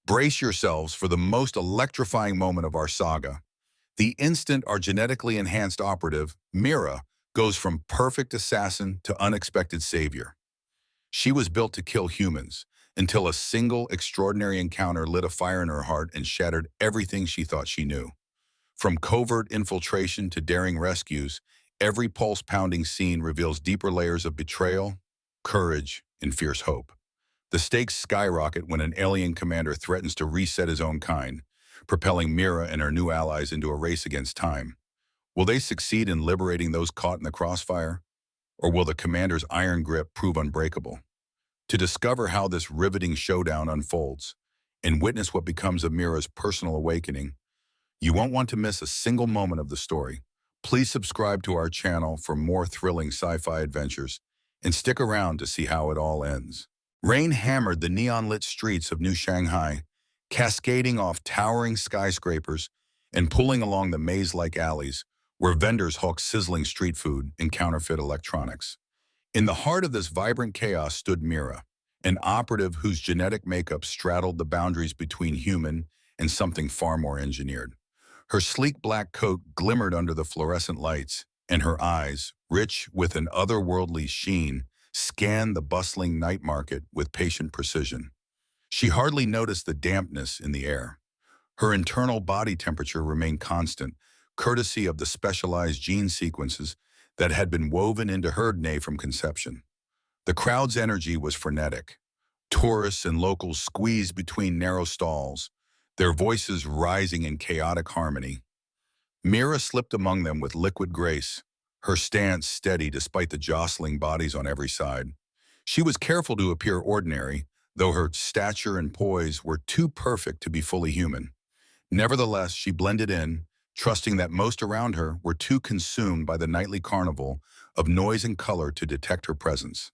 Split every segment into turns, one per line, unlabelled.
Brace yourselves for the most electrifying moment of our saga. The instant our genetically enhanced operative, Mira, goes from perfect assassin to unexpected savior. She was built to kill humans, until a single extraordinary encounter lit a fire in her heart and shattered everything she thought she knew. From covert infiltration to daring rescues, every pulse-pounding scene reveals deeper layers of betrayal, courage, and fierce hope. The stakes skyrocket when an alien commander threatens to reset his own kind, propelling Mira and her new allies into a race against time. Will they succeed in liberating those caught in the crossfire? Or will the commander's iron grip prove unbreakable? To discover how this riveting showdown unfolds and witness what becomes of Mira's personal awakening, you won't want to miss a single moment of the story. Please subscribe to our channel for more thrilling sci-fi adventures and stick around to see how it all ends. Rain hammered the neon-lit streets of New Shanghai, cascading off towering skyscrapers and pulling along the maze-like alleys where vendors hawk sizzling street food and counterfeit electronics. In the heart of this vibrant chaos stood Mira, an operative whose genetic makeup straddled the boundaries between human and something far more engineered. Her sleek black coat glimmered under the fluorescent lights, and her eyes, rich with an otherworldly sheen, scanned the bustling night market with patient precision. She hardly noticed the dampness in the air. Her internal body temperature remained constant, courtesy of the specialized gene sequences that had been woven into her DNA from conception. The crowd's energy was frenetic. Tourists and locals squeezed between narrow stalls, their voices rising in chaotic harmony. Mira slipped among them with liquid grace, her stance steady despite the jostling bodies on every side. She was careful to appear ordinary, though her stature and poise were too perfect to be fully human. Nevertheless, she blended in, trusting that most around her were too consumed by the nightly carnival of noise and color to detect her presence.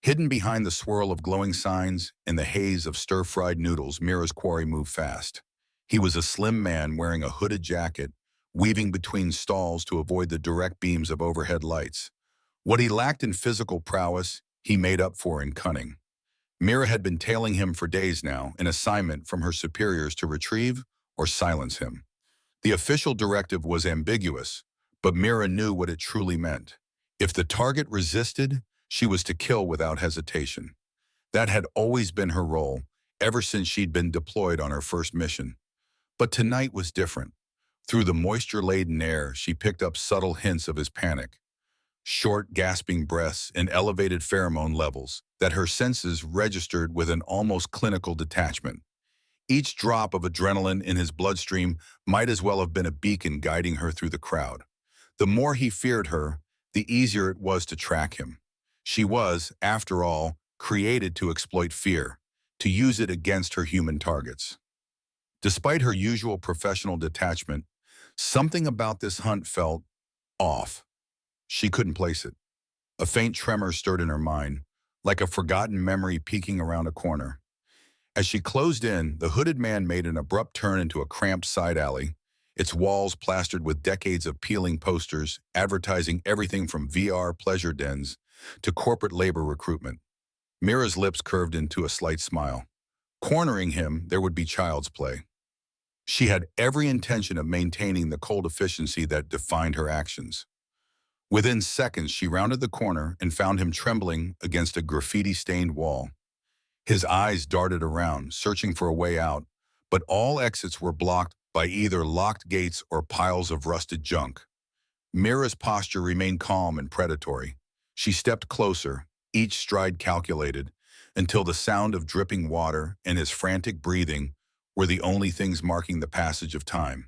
Hidden behind the swirl of glowing signs and the haze of stir-fried noodles, Mira's quarry moved fast. He was a slim man wearing a hooded jacket, weaving between stalls to avoid the direct beams of overhead lights. What he lacked in physical prowess, he made up for in cunning. Mira had been tailing him for days now, an assignment from her superiors to retrieve or silence him. The official directive was ambiguous, but Mira knew what it truly meant. If the target resisted, she was to kill without hesitation. That had always been her role, ever since she'd been deployed on her first mission. But tonight was different. Through the moisture-laden air, she picked up subtle hints of his panic. Short, gasping breaths and elevated pheromone levels that her senses registered with an almost clinical detachment. Each drop of adrenaline in his bloodstream might as well have been a beacon guiding her through the crowd. The more he feared her, the easier it was to track him. She was, after all, created to exploit fear, to use it against her human targets. Despite her usual professional detachment, something about this hunt felt off. She couldn't place it. A faint tremor stirred in her mind, like a forgotten memory peeking around a corner. As she closed in, the hooded man made an abrupt turn into a cramped side alley, its walls plastered with decades of peeling posters advertising everything from VR pleasure dens to corporate labor recruitment. Mira's lips curved into a slight smile. Cornering him, there would be child's play. She had every intention of maintaining the cold efficiency that defined her actions. Within seconds, she rounded the corner and found him trembling against a graffiti-stained wall. His eyes darted around, searching for a way out, but all exits were blocked by either locked gates or piles of rusted junk. Mira's posture remained calm and predatory. She stepped closer, each stride calculated, until the sound of dripping water and his frantic breathing were the only things marking the passage of time.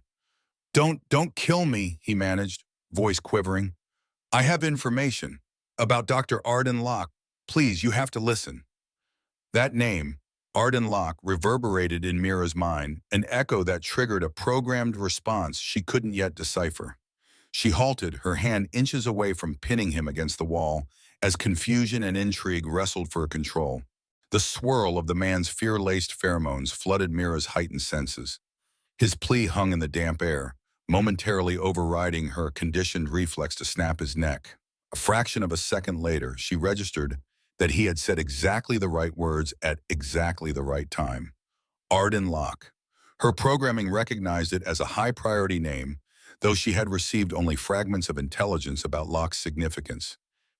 Don't kill me," he managed, voice quivering. "I have information about Dr. Arden Locke. Please, you have to listen." That name, Arden Locke, reverberated in Mira's mind, an echo that triggered a programmed response she couldn't yet decipher. She halted, her hand inches away from pinning him against the wall, as confusion and intrigue wrestled for control. The swirl of the man's fear-laced pheromones flooded Mira's heightened senses. His plea hung in the damp air, momentarily overriding her conditioned reflex to snap his neck. A fraction of a second later, she registered that he had said exactly the right words at exactly the right time. Arden Locke. Her programming recognized it as a high-priority name, though she had received only fragments of intelligence about Locke's significance.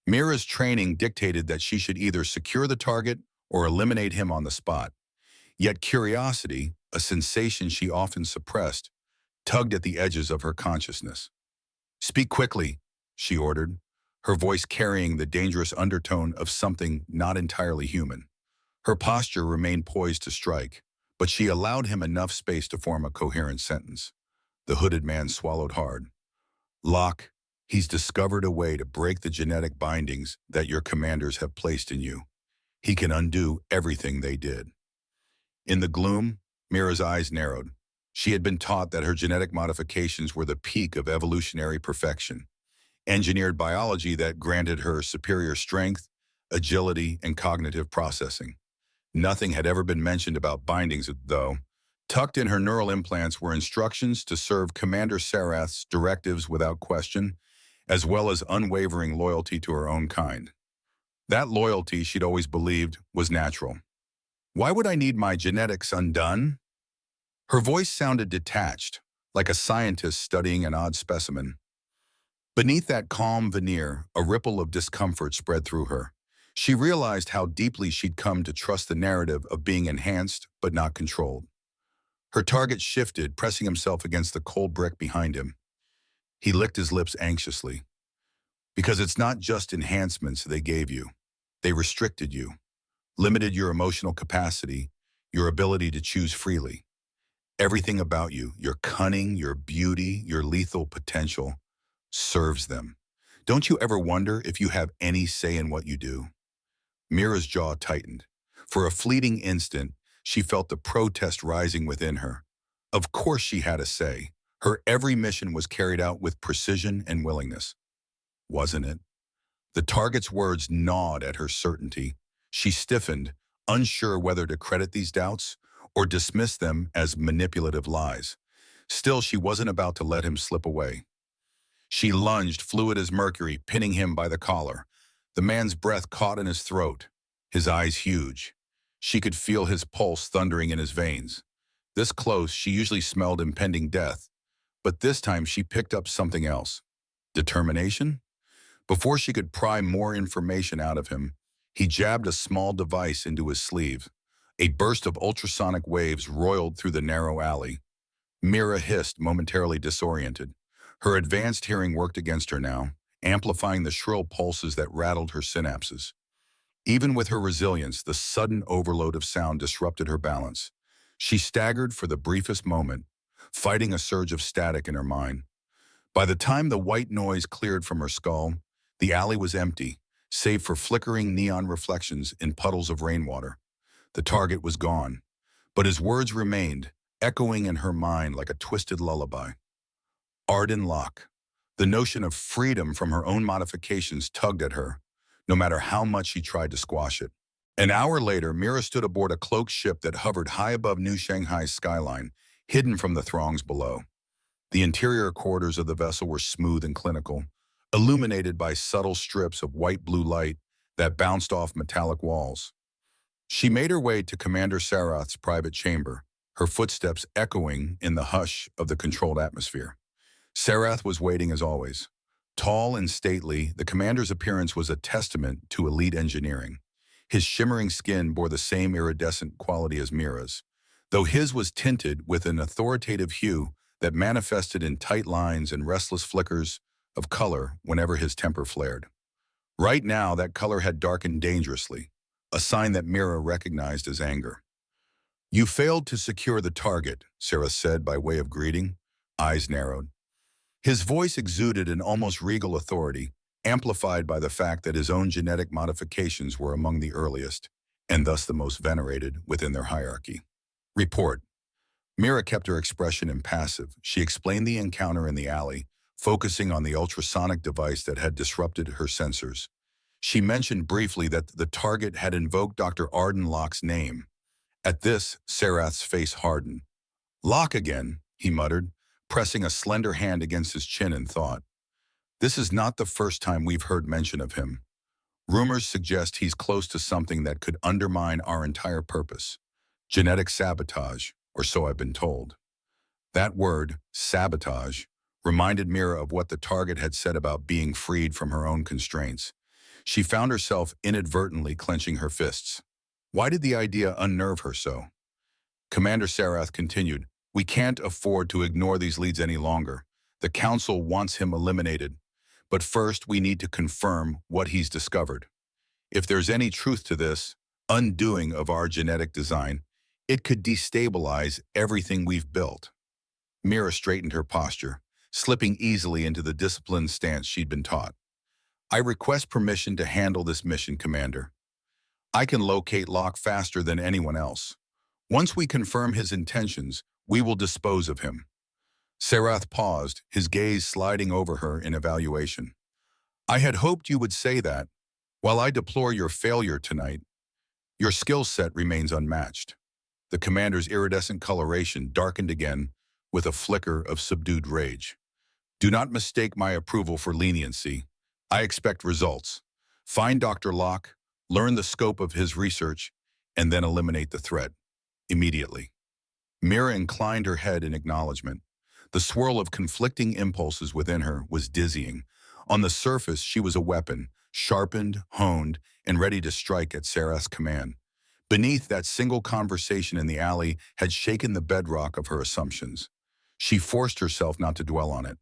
Mira's training dictated that she should either secure the target or eliminate him on the spot. Yet curiosity, a sensation she often suppressed, tugged at the edges of her consciousness. "Speak quickly," she ordered, her voice carrying the dangerous undertone of something not entirely human. Her posture remained poised to strike, but she allowed him enough space to form a coherent sentence. The hooded man swallowed hard. "Locke, he's discovered a way to break the genetic bindings that your commanders have placed in you. He can undo everything they did." In the gloom, Mira's eyes narrowed. She had been taught that her genetic modifications were the peak of evolutionary perfection, engineered biology that granted her superior strength, agility, and cognitive processing. Nothing had ever been mentioned about bindings, though. Tucked in her neural implants were instructions to serve Commander Sarath's directives without question, as well as unwavering loyalty to her own kind. That loyalty, she'd always believed, was natural. "Why would I need my genetics undone?" Her voice sounded detached, like a scientist studying an odd specimen. Beneath that calm veneer, a ripple of discomfort spread through her. She realized how deeply she'd come to trust the narrative of being enhanced but not controlled. Her target shifted, pressing himself against the cold brick behind him. He licked his lips anxiously. "Because it's not just enhancements they gave you. They restricted you, limited your emotional capacity, your ability to choose freely. Everything about you, your cunning, your beauty, your lethal potential, serves them. Don't you ever wonder if you have any say in what you do?" Mira's jaw tightened. For a fleeting instant, she felt the protest rising within her. Of course she had a say. Her every mission was carried out with precision and willingness. Wasn't it? The target's words gnawed at her certainty. She stiffened, unsure whether to credit these doubts or dismiss them as manipulative lies. Still, she wasn't about to let him slip away. She lunged, fluid as mercury, pinning him by the collar. The man's breath caught in his throat, his eyes huge. She could feel his pulse thundering in his veins. This close, she usually smelled impending death, but this time she picked up something else. Determination? Before she could pry more information out of him, he jabbed a small device into his sleeve. A burst of ultrasonic waves roiled through the narrow alley. Mira hissed, momentarily disoriented. Her advanced hearing worked against her now, amplifying the shrill pulses that rattled her synapses. Even with her resilience, the sudden overload of sound disrupted her balance. She staggered for the briefest moment, fighting a surge of static in her mind. By the time the white noise cleared from her skull, the alley was empty, save for flickering neon reflections in puddles of rainwater. The target was gone, but his words remained, echoing in her mind like a twisted lullaby. Arden Locke. The notion of freedom from her own modifications tugged at her, no matter how much she tried to squash it. An hour later, Mira stood aboard a cloaked ship that hovered high above New Shanghai's skyline, hidden from the throngs below. The interior quarters of the vessel were smooth and clinical, illuminated by subtle strips of white-blue light that bounced off metallic walls. She made her way to Commander Sarath's private chamber, her footsteps echoing in the hush of the controlled atmosphere. Sarath was waiting as always. Tall and stately, the commander's appearance was a testament to elite engineering. His shimmering skin bore the same iridescent quality as Mira's, though his was tinted with an authoritative hue that manifested in tight lines and restless flickers of color whenever his temper flared. Right now, that color had darkened dangerously, a sign that Mira recognized as anger. "You failed to secure the target," Sarah said by way of greeting, eyes narrowed. His voice exuded an almost regal authority, amplified by the fact that his own genetic modifications were among the earliest, and thus the most venerated within their hierarchy. Report. Mira kept her expression impassive. She explained the encounter in the alley, focusing on the ultrasonic device that had disrupted her sensors. She mentioned briefly that the target had invoked Dr. Arden Locke's name. At this, Sarath's face hardened. "Locke again," he muttered, pressing a slender hand against his chin in thought. "This is not the first time we've heard mention of him. Rumors suggest he's close to something that could undermine our entire purpose. Genetic sabotage, or so I've been told. That word, sabotage, reminded Mira of what the target had said about being freed from her own constraints. She found herself inadvertently clenching her fists. Why did the idea unnerve her so? Commander Sarath continued, "We can't afford to ignore these leads any longer. The Council wants him eliminated. But first, we need to confirm what he's discovered. If there's any truth to this undoing of our genetic design, it could destabilize everything we've built." Mira straightened her posture, slipping easily into the disciplined stance she'd been taught. "I request permission to handle this mission, Commander. I can locate Locke faster than anyone else. Once we confirm his intentions, we will dispose of him." Sarath paused, his gaze sliding over her in evaluation. "I had hoped you would say that. While I deplore your failure tonight, your skill set remains unmatched." The commander's iridescent coloration darkened again with a flicker of subdued rage. "Do not mistake my approval for leniency. I expect results. Find Dr. Locke, learn the scope of his research, and then eliminate the threat. Immediately." Mira inclined her head in acknowledgement. The swirl of conflicting impulses within her was dizzying. On the surface, she was a weapon, sharpened, honed, and ready to strike at Sarath's command. Beneath, that single conversation in the alley had shaken the bedrock of her assumptions. She forced herself not to dwell on it.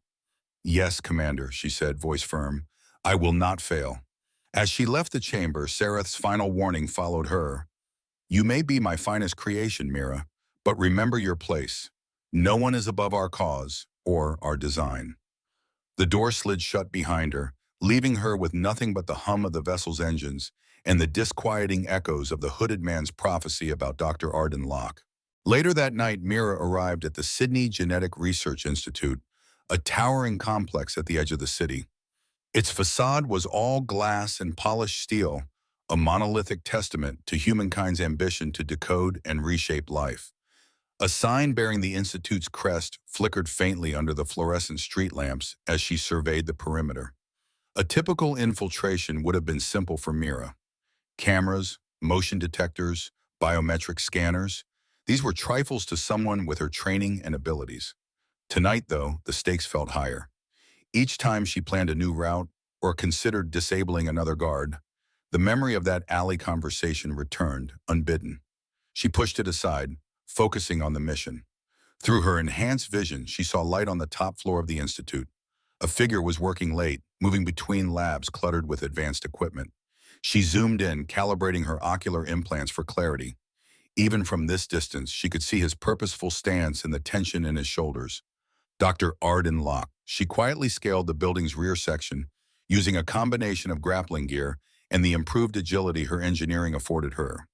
"Yes, Commander," she said, voice firm. "I will not fail." As she left the chamber, Sarath's final warning followed her. "You may be my finest creation, Mira, but remember your place. No one is above our cause or our design." The door slid shut behind her, leaving her with nothing but the hum of the vessel's engines and the disquieting echoes of the hooded man's prophecy about Dr. Arden Locke. Later that night, Mira arrived at the Sydney Genetic Research Institute, a towering complex at the edge of the city. Its facade was all glass and polished steel, a monolithic testament to humankind's ambition to decode and reshape life. A sign bearing the Institute's crest flickered faintly under the fluorescent street lamps as she surveyed the perimeter. A typical infiltration would have been simple for Mira. Cameras, motion detectors, biometric scanners, these were trifles to someone with her training and abilities. Tonight, though, the stakes felt higher. Each time she planned a new route or considered disabling another guard, the memory of that alley conversation returned, unbidden. She pushed it aside, focusing on the mission. Through her enhanced vision, she saw light on the top floor of the Institute. A figure was working late, moving between labs cluttered with advanced equipment. She zoomed in, calibrating her ocular implants for clarity. Even from this distance, she could see his purposeful stance and the tension in his shoulders. Dr. Arden Locke. She quietly scaled the building's rear section, using a combination of grappling gear and the improved agility her engineering afforded her.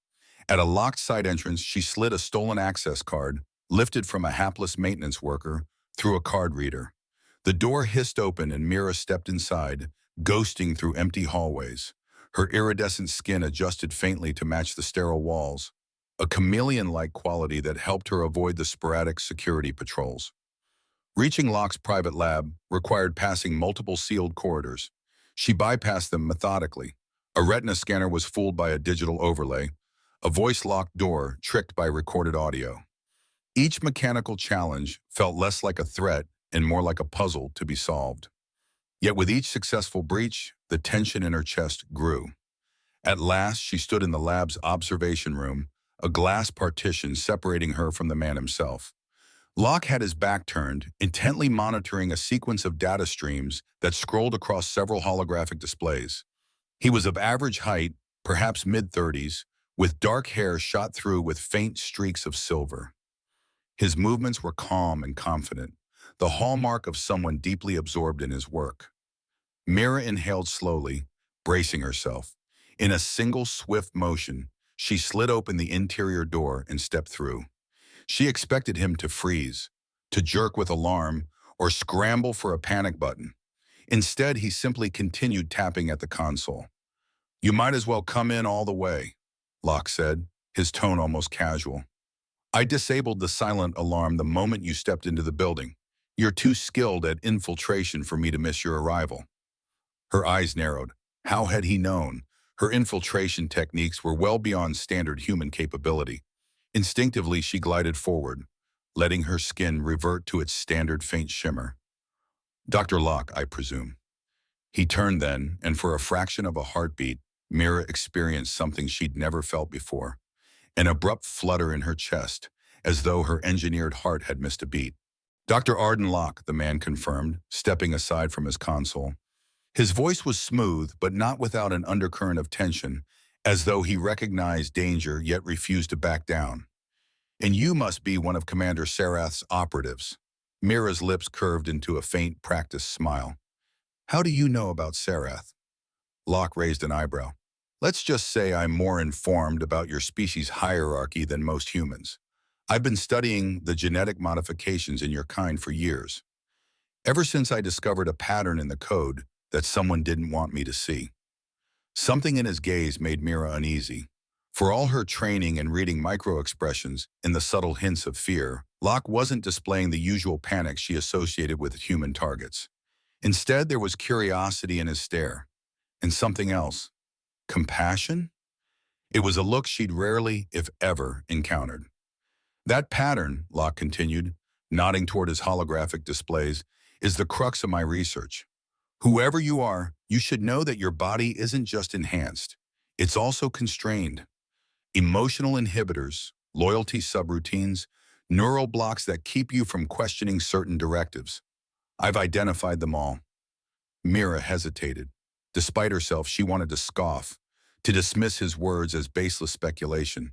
At a locked side entrance, she slid a stolen access card, lifted from a hapless maintenance worker, through a card reader. The door hissed open and Mira stepped inside, ghosting through empty hallways. Her iridescent skin adjusted faintly to match the sterile walls, a chameleon-like quality that helped her avoid the sporadic security patrols. Reaching Locke's private lab required passing multiple sealed corridors. She bypassed them methodically. A retina scanner was fooled by a digital overlay, a voice-locked door tricked by recorded audio. Each mechanical challenge felt less like a threat and more like a puzzle to be solved. Yet with each successful breach, the tension in her chest grew. At last, she stood in the lab's observation room, a glass partition separating her from the man himself. Locke had his back turned, intently monitoring a sequence of data streams that scrolled across several holographic displays. He was of average height, perhaps mid-30s, with dark hair shot through with faint streaks of silver. His movements were calm and confident, the hallmark of someone deeply absorbed in his work. Mira inhaled slowly, bracing herself. In a single swift motion, she slid open the interior door and stepped through. She expected him to freeze, to jerk with alarm, or scramble for a panic button. Instead, he simply continued tapping at the console. "You might as well come in all the way," Locke said, his tone almost casual. "I disabled the silent alarm the moment you stepped into the building. You're too skilled at infiltration for me to miss your arrival." Her eyes narrowed. How had he known? Her infiltration techniques were well beyond standard human capability. Instinctively, she glided forward, letting her skin revert to its standard faint shimmer. Dr. Locke, I presume. He turned then, and for a fraction of a heartbeat, Mira experienced something she'd never felt before, an abrupt flutter in her chest, as though her engineered heart had missed a beat. Dr. Arden Locke, the man confirmed, stepping aside from his console. His voice was smooth, but not without an undercurrent of tension, as though he recognized danger yet refused to back down. And you must be one of Commander Sarath's operatives. Mira's lips curved into a faint, practiced smile. How do you know about Sarath? Locke raised an eyebrow. Let's just say I'm more informed about your species' hierarchy than most humans. I've been studying the genetic modifications in your kind for years, ever since I discovered a pattern in the code that someone didn't want me to see. Something in his gaze made Mira uneasy. For all her training and reading micro-expressions in the subtle hints of fear, Locke wasn't displaying the usual panic she associated with human targets. Instead, there was curiosity in his stare, and something else. Compassion? It was a look she'd rarely, if ever, encountered. That pattern, Locke continued, nodding toward his holographic displays, is the crux of my research. Whoever you are, you should know that your body isn't just enhanced, it's also constrained. Emotional inhibitors, loyalty subroutines, neural blocks that keep you from questioning certain directives. I've identified them all. Mira hesitated. Despite herself, she wanted to scoff, to dismiss his words as baseless speculation.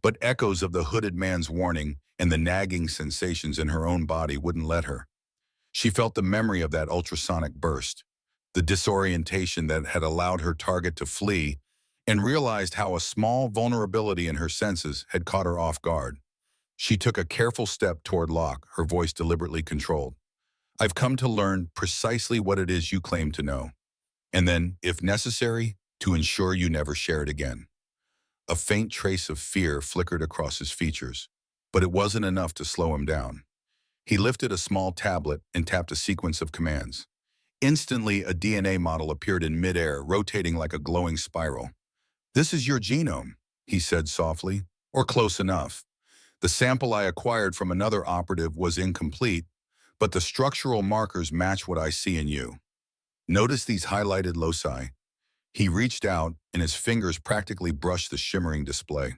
But echoes of the hooded man's warning and the nagging sensations in her own body wouldn't let her. She felt the memory of that ultrasonic burst, the disorientation that had allowed her target to flee, and realized how a small vulnerability in her senses had caught her off guard. She took a careful step toward Locke, her voice deliberately controlled. I've come to learn precisely what it is you claim to know, and then, if necessary, to ensure you never share it again. A faint trace of fear flickered across his features, but it wasn't enough to slow him down. He lifted a small tablet and tapped a sequence of commands. Instantly, a DNA model appeared in midair, rotating like a glowing spiral. This is your genome, he said softly, or close enough. The sample I acquired from another operative was incomplete, but the structural markers match what I see in you. Notice these highlighted loci. He reached out, and his fingers practically brushed the shimmering display.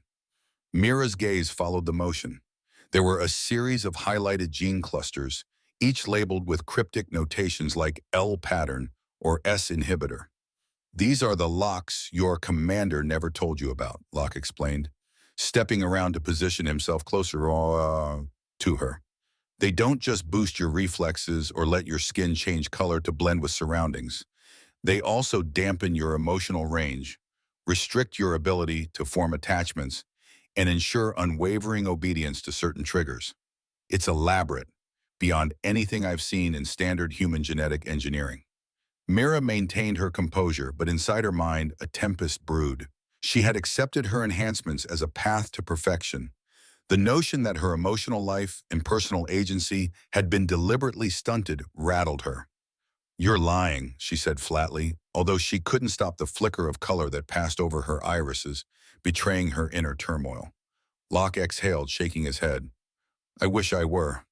Mira's gaze followed the motion. There were a series of highlighted gene clusters, each labeled with cryptic notations like L pattern or S inhibitor. These are the locks your commander never told you about, Locke explained, stepping around to position himself closer to her. They don't just boost your reflexes or let your skin change color to blend with surroundings. They also dampen your emotional range, restrict your ability to form attachments, and ensure unwavering obedience to certain triggers. It's elaborate, beyond anything I've seen in standard human genetic engineering. Mira maintained her composure, but inside her mind, a tempest brewed. She had accepted her enhancements as a path to perfection. The notion that her emotional life and personal agency had been deliberately stunted rattled her. You're lying, she said flatly, although she couldn't stop the flicker of color that passed over her irises, betraying her inner turmoil. Locke exhaled, shaking his head. I wish I were.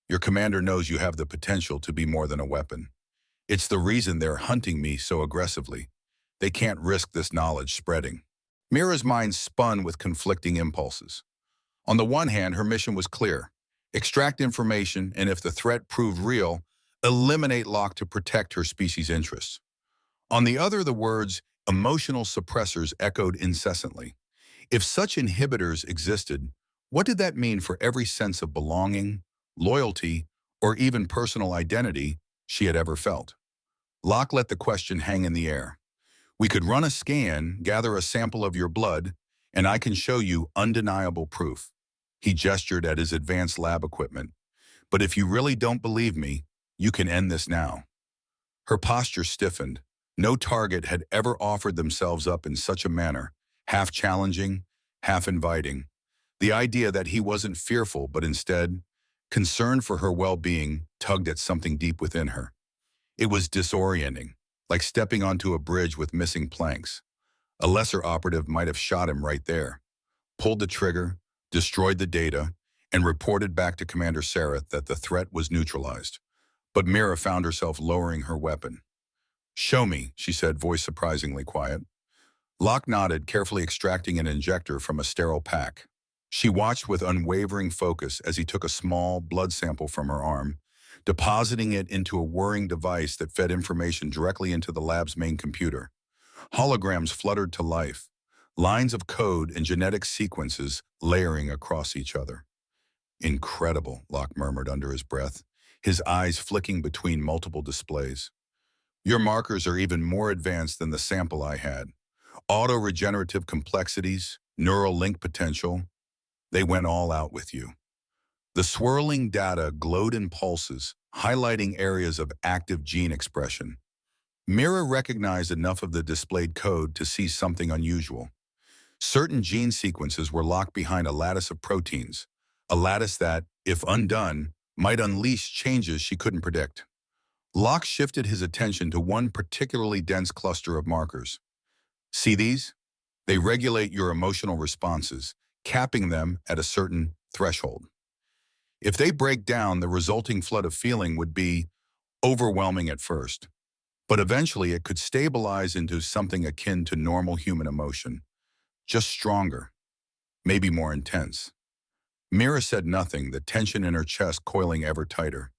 Your commander knows you have the potential to be more than a weapon. It's the reason they're hunting me so aggressively. They can't risk this knowledge spreading. Mira's mind spun with conflicting impulses. On the one hand, her mission was clear. Extract information, and if the threat proved real, eliminate Locke to protect her species' interests. On the other, the words emotional suppressors echoed incessantly. If such inhibitors existed, what did that mean for every sense of belonging, loyalty, or even personal identity she had ever felt? Locke let the question hang in the air. We could run a scan, gather a sample of your blood, and I can show you undeniable proof. He gestured at his advanced lab equipment. But if you really don't believe me, you can end this now. Her posture stiffened. No target had ever offered themselves up in such a manner, half challenging, half inviting. The idea that he wasn't fearful, but instead, concerned for her well-being, tugged at something deep within her. It was disorienting, like stepping onto a bridge with missing planks. A lesser operative might have shot him right there, pulled the trigger, destroyed the data, and reported back to Commander Sareth that the threat was neutralized. But Mira found herself lowering her weapon. "Show me," she said, voice surprisingly quiet. Locke nodded, carefully extracting an injector from a sterile pack. She watched with unwavering focus as he took a small blood sample from her arm, depositing it into a whirring device that fed information directly into the lab's main computer. Holograms fluttered to life, lines of code and genetic sequences layering across each other. "Incredible," Locke murmured under his breath, his eyes flicking between multiple displays. "Your markers are even more advanced than the sample I had. Auto-regenerative complexities, neural link potential, they went all out with you." The swirling data glowed in pulses, highlighting areas of active gene expression. Mira recognized enough of the displayed code to see something unusual. Certain gene sequences were locked behind a lattice of proteins, a lattice that, if undone, might unleash changes she couldn't predict. Locke shifted his attention to one particularly dense cluster of markers. "See these? They regulate your emotional responses, capping them at a certain threshold. If they break down, the resulting flood of feeling would be overwhelming at first, but eventually it could stabilize into something akin to normal human emotion, just stronger, maybe more intense." Mira said nothing, the tension in her chest coiling ever tighter.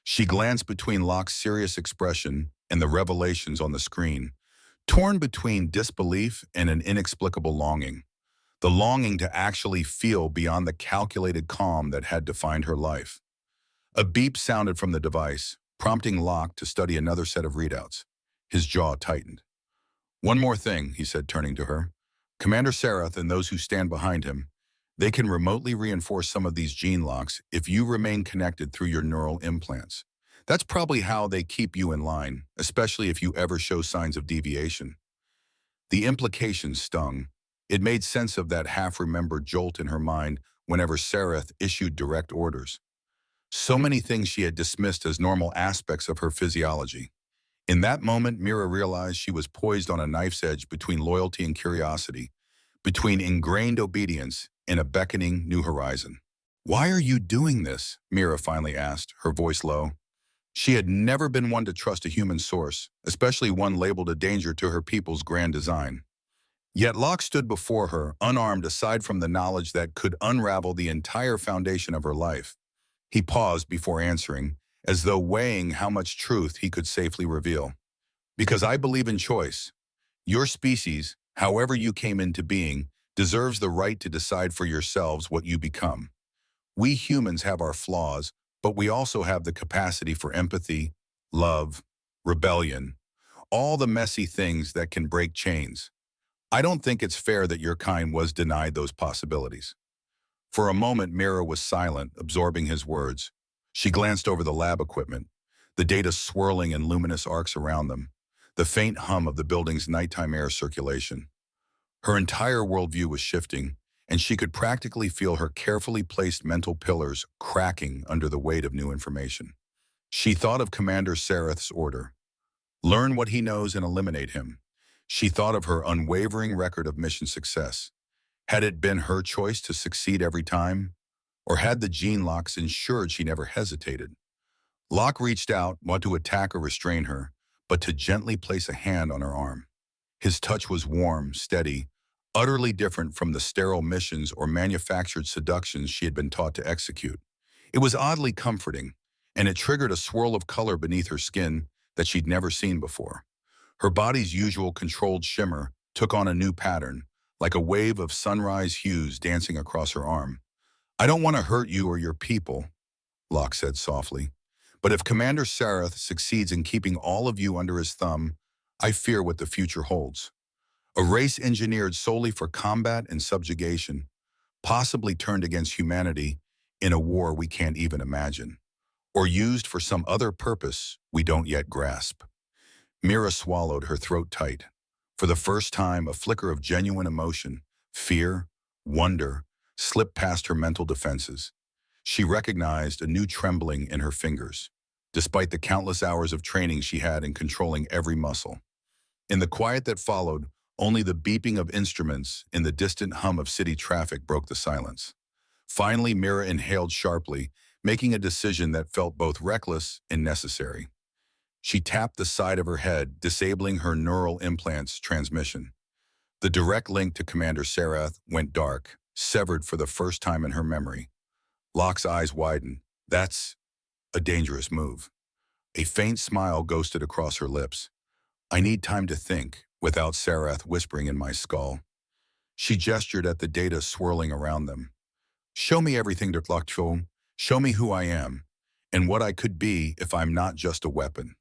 She glanced between Locke's serious expression and the revelations on the screen, torn between disbelief and an inexplicable longing. The longing to actually feel beyond the calculated calm that had defined her life. A beep sounded from the device, prompting Locke to study another set of readouts. His jaw tightened. "One more thing," he said, turning to her. "Commander Sareth and those who stand behind him, they can remotely reinforce some of these gene locks if you remain connected through your neural implants. That's probably how they keep you in line, especially if you ever show signs of deviation." The implications stung. It made sense of that half-remembered jolt in her mind whenever Sareth issued direct orders. So many things she had dismissed as normal aspects of her physiology. In that moment, Mira realized she was poised on a knife's edge between loyalty and curiosity, between ingrained obedience and a beckoning new horizon. "Why are you doing this?" Mira finally asked, her voice low. She had never been one to trust a human source, especially one labeled a danger to her people's grand design. Yet Locke stood before her, unarmed aside from the knowledge that could unravel the entire foundation of her life. He paused before answering, as though weighing how much truth he could safely reveal. "Because I believe in choice. Your species, however you came into being, deserves the right to decide for yourselves what you become. We humans have our flaws, but we also have the capacity for empathy, love, rebellion, all the messy things that can break chains. I don't think it's fair that your kind was denied those possibilities." For a moment, Mira was silent, absorbing his words. She glanced over the lab equipment, the data swirling in luminous arcs around them, the faint hum of the building's nighttime air circulation. Her entire worldview was shifting, and she could practically feel her carefully placed mental pillars cracking under the weight of new information. She thought of Commander Sareth's order: learn what he knows and eliminate him. She thought of her unwavering record of mission success. Had it been her choice to succeed every time? Or had the gene locks ensured she never hesitated? Locke reached out, not to attack or restrain her, but to gently place a hand on her arm. His touch was warm, steady, utterly different from the sterile missions or manufactured seductions she had been taught to execute. It was oddly comforting, and it triggered a swirl of color beneath her skin that she'd never seen before. Her body's usual controlled shimmer took on a new pattern, like a wave of sunrise hues dancing across her arm. "I don't want to hurt you or your people," Locke said softly. "But if Commander Sareth succeeds in keeping all of you under his thumb, I fear what the future holds. A race engineered solely for combat and subjugation, possibly turned against humanity in a war we can't even imagine, or used for some other purpose we don't yet grasp." Mira swallowed, her throat tight. For the first time, a flicker of genuine emotion, fear, wonder, slipped past her mental defenses. She recognized a new trembling in her fingers, despite the countless hours of training she had in controlling every muscle. In the quiet that followed, only the beeping of instruments and the distant hum of city traffic broke the silence. Finally, Mira inhaled sharply, making a decision that felt both reckless and necessary. She tapped the side of her head, disabling her neural implant's transmission. The direct link to Commander Sarath went dark, severed for the first time in her memory. Locke's eyes widened. That's a dangerous move. A faint smile ghosted across her lips. I need time to think, without Sarath whispering in my skull. She gestured at the data swirling around them. Show me everything, Dr. Show me who I am, and what I could be if I'm not just a weapon.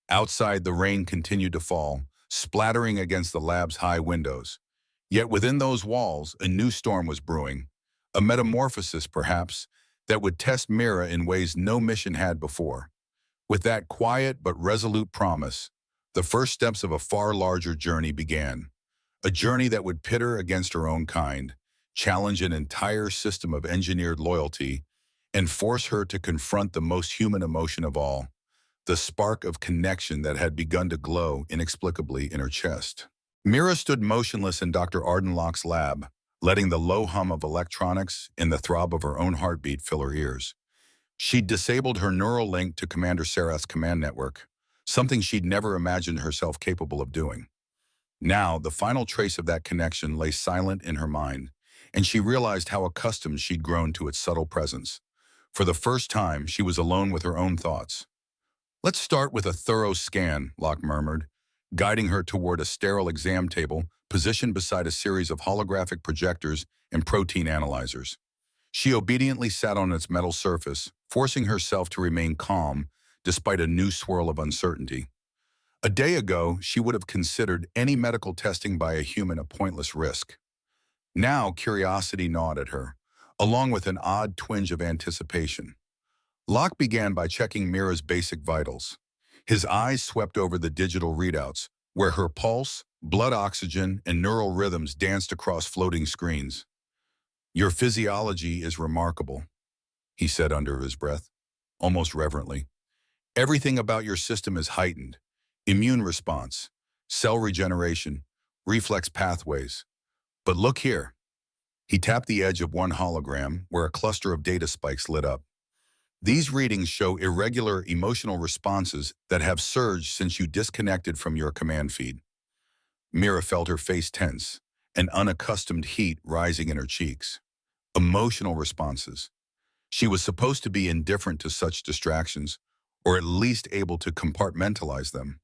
Outside, the rain continued to fall, splattering against the lab's high windows. Yet within those walls, a new storm was brewing. A metamorphosis, perhaps, that would test Mira in ways no mission had before. With that quiet but resolute promise, the first steps of a far larger journey began. A journey that would pit her against her own kind, challenge an entire system of engineered loyalty, and force her to confront the most human emotion of all, the spark of connection that had begun to glow inexplicably in her chest. Mira stood motionless in Dr. Ardenlock's lab, letting the low hum of electronics and the throb of her own heartbeat fill her ears. She'd disabled her neural link to Commander Sarath's command network, something she'd never imagined herself capable of doing. Now, the final trace of that connection lay silent in her mind, and she realized how accustomed she'd grown to its subtle presence. For the first time, she was alone with her own thoughts. Let's start with a thorough scan, Locke murmured, guiding her toward a sterile exam table positioned beside a series of holographic projectors and protein analyzers. She obediently sat on its metal surface, forcing herself to remain calm despite a new swirl of uncertainty. A day ago, she would have considered any medical testing by a human a pointless risk. Now, curiosity gnawed at her, along with an odd twinge of anticipation. Locke began by checking Mira's basic vitals. His eyes swept over the digital readouts, where her pulse, blood oxygen, and neural rhythms danced across floating screens. Your physiology is remarkable, he said under his breath, almost reverently. Everything about your system is heightened. Immune response, cell regeneration, reflex pathways. But look here. He tapped the edge of one hologram where a cluster of data spikes lit up. These readings show irregular emotional responses that have surged since you disconnected from your command feed. Mira felt her face tense, an unaccustomed heat rising in her cheeks. Emotional responses. She was supposed to be indifferent to such distractions, or at least able to compartmentalize them.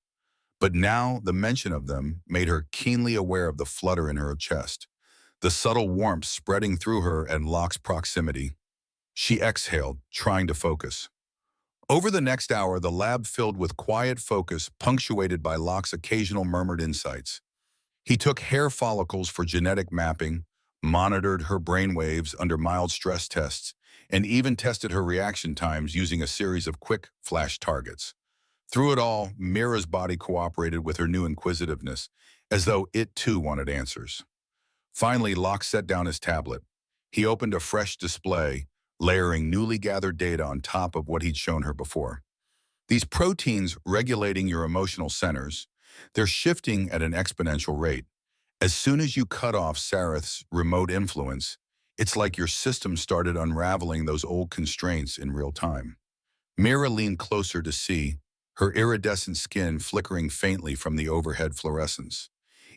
But now the mention of them made her keenly aware of the flutter in her chest, the subtle warmth spreading through her at Locke's proximity. She exhaled, trying to focus. Over the next hour, the lab filled with quiet focus, punctuated by Locke's occasional murmured insights. He took hair follicles for genetic mapping, monitored her brainwaves under mild stress tests, and even tested her reaction times using a series of quick flash targets. Through it all, Mira's body cooperated with her new inquisitiveness, as though it too wanted answers. Finally, Locke set down his tablet. He opened a fresh display, layering newly gathered data on top of what he'd shown her before. These proteins regulating your emotional centers, they're shifting at an exponential rate. As soon as you cut off Sarath's remote influence, it's like your system started unraveling those old constraints in real time. Mira leaned closer to see, her iridescent skin flickering faintly from the overhead fluorescence.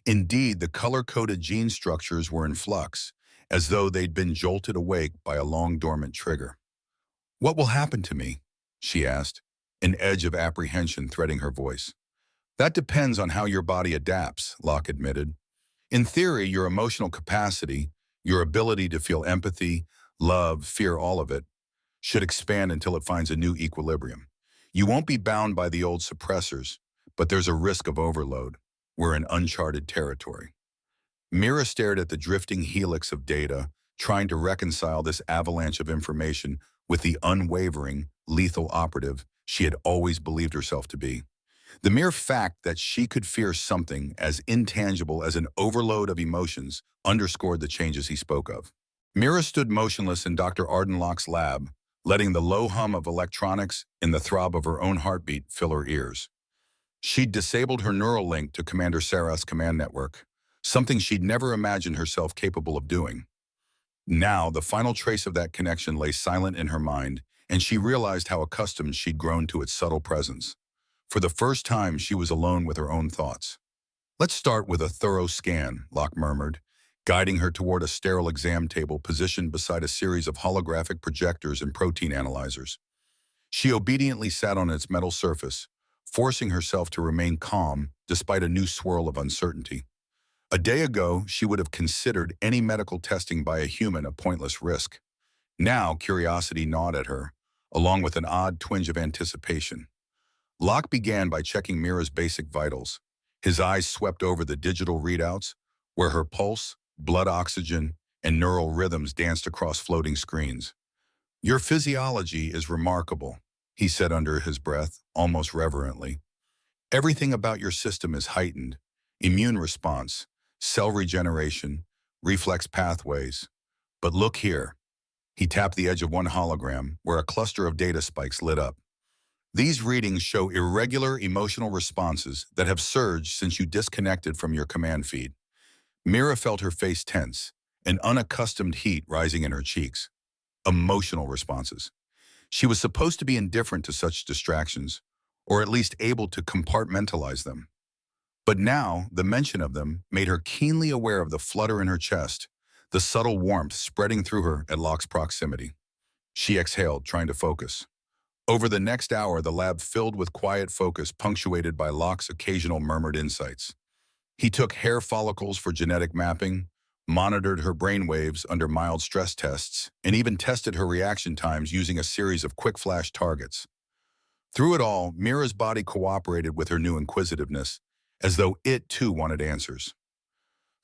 Indeed, the color-coded gene structures were in flux, as though they'd been jolted awake by a long-dormant trigger. What will happen to me? She asked, an edge of apprehension threading her voice. That depends on how your body adapts, Locke admitted. In theory, your emotional capacity, your ability to feel empathy, love, fear, all of it, should expand until it finds a new equilibrium. You won't be bound by the old suppressors, but there's a risk of overload. We're in uncharted territory. Mira stared at the drifting helix of data, trying to reconcile this avalanche of information with the unwavering, lethal operative she had always believed herself to be. The mere fact that she could fear something as intangible as an overload of emotions underscored the changes he spoke of. Mira stood motionless in Dr. Ardenlock's lab, letting the low hum of electronics and the throb of her own heartbeat fill her ears. She'd disabled her neural link to Commander Sarath's command network, something she'd never imagined herself capable of doing. Now, the final trace of that connection lay silent in her mind, and she realized how accustomed she'd grown to its subtle presence. For the first time, she was alone with her own thoughts. "Let's start with a thorough scan," Locke murmured, guiding her toward a sterile exam table positioned beside a series of holographic projectors and protein analyzers. She obediently sat on its metal surface, forcing herself to remain calm despite a new swirl of uncertainty. A day ago, she would have considered any medical testing by a human a pointless risk. Now, curiosity gnawed at her, along with an odd twinge of anticipation. Locke began by checking Mira's basic vitals. His eyes swept over the digital readouts, where her pulse, blood oxygen, and neural rhythms danced across floating screens. "Your physiology is remarkable," he said under his breath, almost reverently. "Everything about your system is heightened. Immune response, cell regeneration, reflex pathways. But look here." He tapped the edge of one hologram, where a cluster of data spikes lit up. "These readings show irregular emotional responses that have surged since you disconnected from your command feed." Mira felt her face tense, an unaccustomed heat rising in her cheeks. Emotional responses. She was supposed to be indifferent to such distractions, or at least able to compartmentalize them. But now, the mention of them made her keenly aware of the flutter in her chest, the subtle warmth spreading through her at Locke's proximity. She exhaled, trying to focus. Over the next hour, the lab filled with quiet focus punctuated by Locke's occasional murmured insights. He took hair follicles for genetic mapping, monitored her brain waves under mild stress tests, and even tested her reaction times using a series of quick-flash targets. Through it all, Mira's body cooperated with her new inquisitiveness, as though it too wanted answers.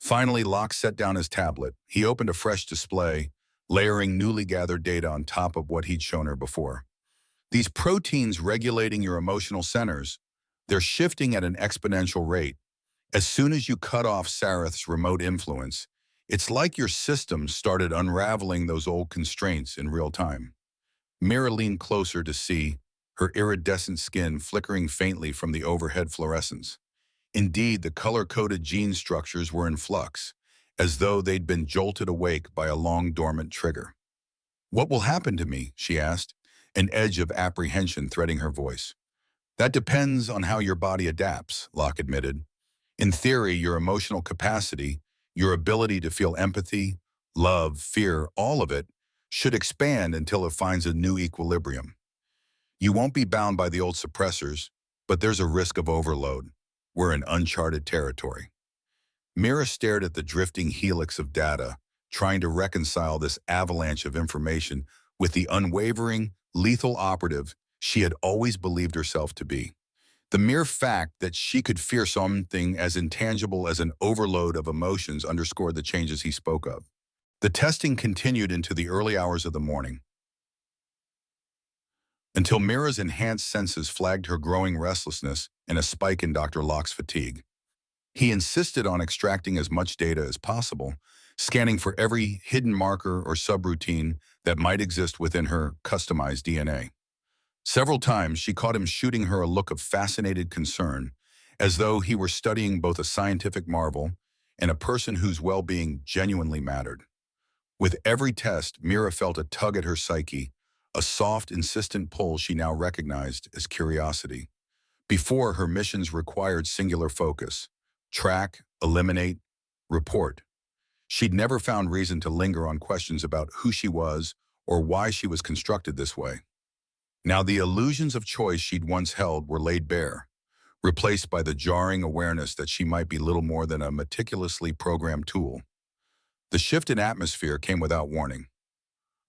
Finally, Locke set down his tablet. He opened a fresh display, layering newly gathered data on top of what he'd shown her before. "These proteins regulating your emotional centers, they're shifting at an exponential rate. As soon as you cut off Sareth's remote influence, it's like your system started unraveling those old constraints in real time." Mira leaned closer to see, her iridescent skin flickering faintly from the overhead fluorescence. Indeed, the color-coded gene structures were in flux, as though they'd been jolted awake by a long-dormant trigger. "What will happen to me?" she asked, an edge of apprehension threading her voice. "That depends on how your body adapts," Locke admitted. "In theory, your emotional capacity, your ability to feel empathy, love, fear, all of it, should expand until it finds a new equilibrium. You won't be bound by the old suppressors, but there's a risk of overload. We're in uncharted territory." Mira stared at the drifting helix of data, trying to reconcile this avalanche of information with the unwavering, lethal operative she had always believed herself to be. The mere fact that she could fear something as intangible as an overload of emotions underscored the changes he spoke of. The testing continued into the early hours of the morning, until Mira's enhanced senses flagged her growing restlessness and a spike in Dr. Locke's fatigue. He insisted on extracting as much data as possible, scanning for every hidden marker or subroutine that might exist within her customized DNA. Several times, she caught him shooting her a look of fascinated concern, as though he were studying both a scientific marvel and a person whose well-being genuinely mattered. With every test, Mira felt a tug at her psyche, a soft, insistent pull she now recognized as curiosity. Before, her missions required singular focus: track, eliminate, report. She'd never found reason to linger on questions about who she was or why she was constructed this way. Now the illusions of choice she'd once held were laid bare, replaced by the jarring awareness that she might be little more than a meticulously programmed tool. The shift in atmosphere came without warning.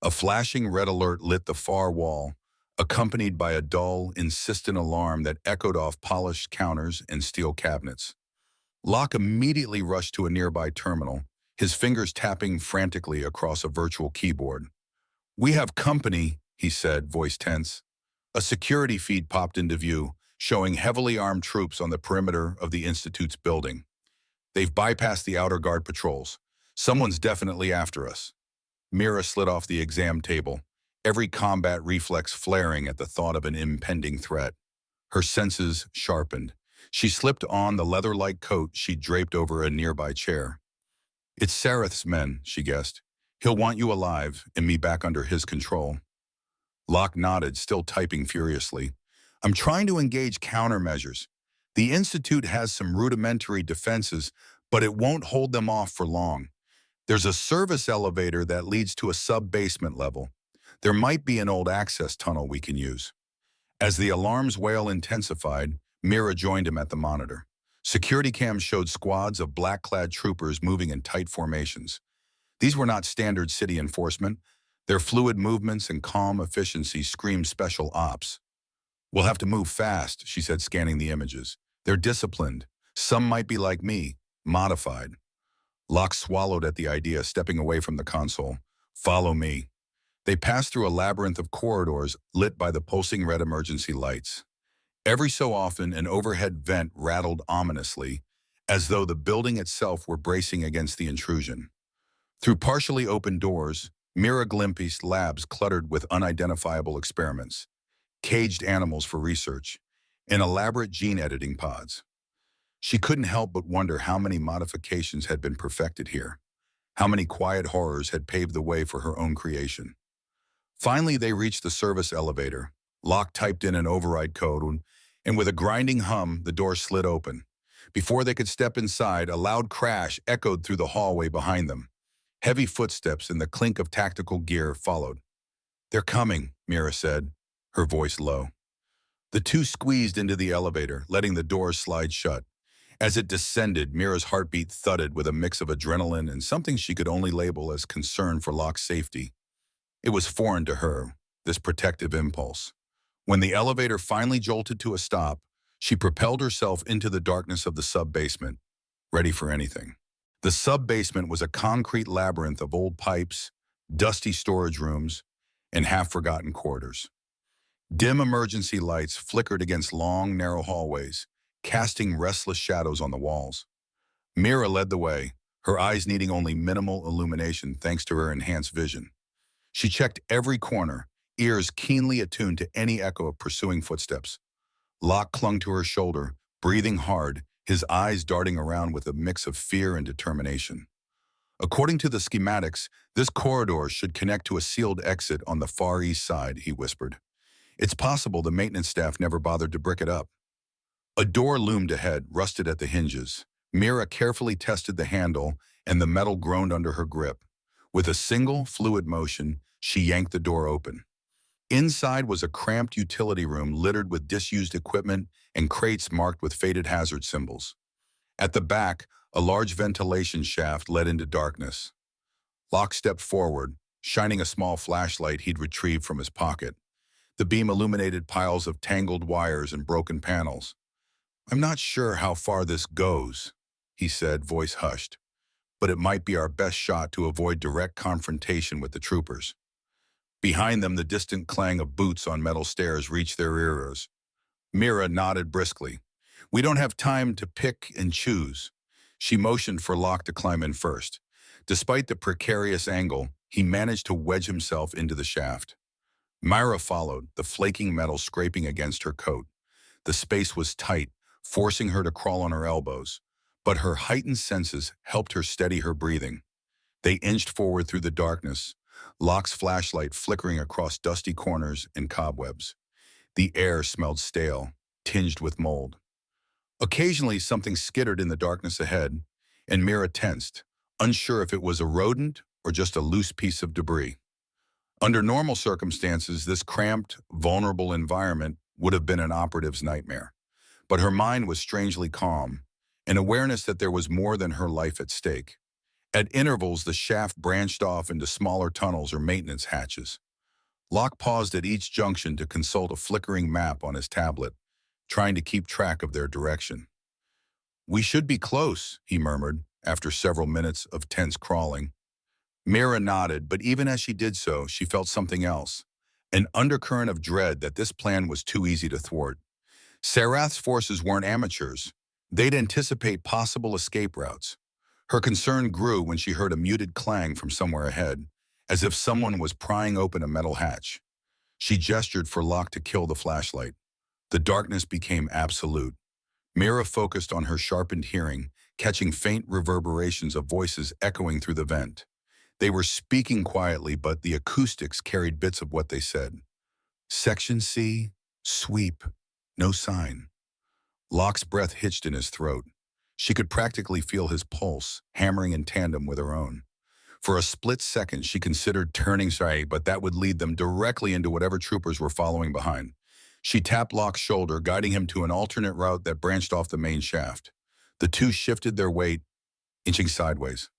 A flashing red alert lit the far wall, accompanied by a dull, insistent alarm that echoed off polished counters and steel cabinets. Locke immediately rushed to a nearby terminal, his fingers tapping frantically across a virtual keyboard. "We have company," he said, voice tense. A security feed popped into view, showing heavily armed troops on the perimeter of the Institute's building. "They've bypassed the outer guard patrols. Someone's definitely after us." Mira slid off the exam table, every combat reflex flaring at the thought of an impending threat. Her senses sharpened. She slipped on the leather-like coat she'd draped over a nearby chair. "It's Sareth's men," she guessed. He'll want you alive and me back under his control. Locke nodded, still typing furiously. I'm trying to engage countermeasures. The Institute has some rudimentary defenses, but it won't hold them off for long. There's a service elevator that leads to a sub-basement level. There might be an old access tunnel we can use. As the alarm's wail intensified, Mira joined him at the monitor. Security cams showed squads of black-clad troopers moving in tight formations. These were not standard city enforcement. Their fluid movements and calm efficiency screamed special ops. We'll have to move fast, she said, scanning the images. They're disciplined. Some might be like me, modified. Locke swallowed at the idea, stepping away from the console. Follow me. They passed through a labyrinth of corridors lit by the pulsing red emergency lights. Every so often, an overhead vent rattled ominously, as though the building itself were bracing against the intrusion. Through partially open doors, Mira glimpsed labs cluttered with unidentifiable experiments, caged animals for research, and elaborate gene editing pods. She couldn't help but wonder how many modifications had been perfected here, how many quiet horrors had paved the way for her own creation. Finally, they reached the service elevator. Locke typed in an override code, and with a grinding hum, the door slid open. Before they could step inside, a loud crash echoed through the hallway behind them. Heavy footsteps and the clink of tactical gear followed. They're coming, Mira said, her voice low. The two squeezed into the elevator, letting the doors slide shut. As it descended, Mira's heartbeat thudded with a mix of adrenaline and something she could only label as concern for Locke's safety. It was foreign to her, this protective impulse. When the elevator finally jolted to a stop, she propelled herself into the darkness of the sub-basement, ready for anything. The sub-basement was a concrete labyrinth of old pipes, dusty storage rooms, and half-forgotten corridors. Dim emergency lights flickered against long, narrow hallways, casting restless shadows on the walls. Mira led the way, her eyes needing only minimal illumination thanks to her enhanced vision. She checked every corner, ears keenly attuned to any echo of pursuing footsteps. Locke clung to her shoulder, breathing hard, his eyes darting around with a mix of fear and determination. According to the schematics, this corridor should connect to a sealed exit on the far east side, he whispered. It's possible the maintenance staff never bothered to brick it up. A door loomed ahead, rusted at the hinges. Mira carefully tested the handle, and the metal groaned under her grip. With a single, fluid motion, she yanked the door open. Inside was a cramped utility room littered with disused equipment and crates marked with faded hazard symbols. At the back, a large ventilation shaft led into darkness. Locke stepped forward, shining a small flashlight he'd retrieved from his pocket. The beam illuminated piles of tangled wires and broken panels. I'm not sure how far this goes, he said, voice hushed, but it might be our best shot to avoid direct confrontation with the troopers. Behind them, the distant clang of boots on metal stairs reached their ears. Mira nodded briskly. We don't have time to pick and choose. She motioned for Locke to climb in first. Despite the precarious angle, he managed to wedge himself into the shaft. Myra followed, the flaking metal scraping against her coat. The space was tight, forcing her to crawl on her elbows, but her heightened senses helped her steady her breathing. They inched forward through the darkness, Locke's flashlight flickering across dusty corners and cobwebs. The air smelled stale, tinged with mold. Occasionally, something skittered in the darkness ahead, and Mira tensed, unsure if it was a rodent or just a loose piece of debris. Under normal circumstances, this cramped, vulnerable environment would have been an operative's nightmare. But her mind was strangely calm, an awareness that there was more than her life at stake. At intervals, the shaft branched off into smaller tunnels or maintenance hatches. Locke paused at each junction to consult a flickering map on his tablet, trying to keep track of their direction. We should be close, he murmured, after several minutes of tense crawling. Mira nodded, but even as she did so, she felt something else, an undercurrent of dread that this plan was too easy to thwart. Sarath's forces weren't amateurs. They'd anticipate possible escape routes. Her concern grew when she heard a muted clang from somewhere ahead, as if someone was prying open a metal hatch. She gestured for Locke to kill the flashlight. The darkness became absolute. Mira focused on her sharpened hearing, catching faint reverberations of voices echoing through the vent. They were speaking quietly, but the acoustics carried bits of what they said. Section C, sweep, no sign. Locke's breath hitched in his throat. She could practically feel his pulse, hammering in tandem with her own. For a split second, she considered turning side, but that would lead them directly into whatever troopers were following behind. She tapped Locke's shoulder, guiding him to an alternate route that branched off the main shaft. The two shifted their weight, inching sideways.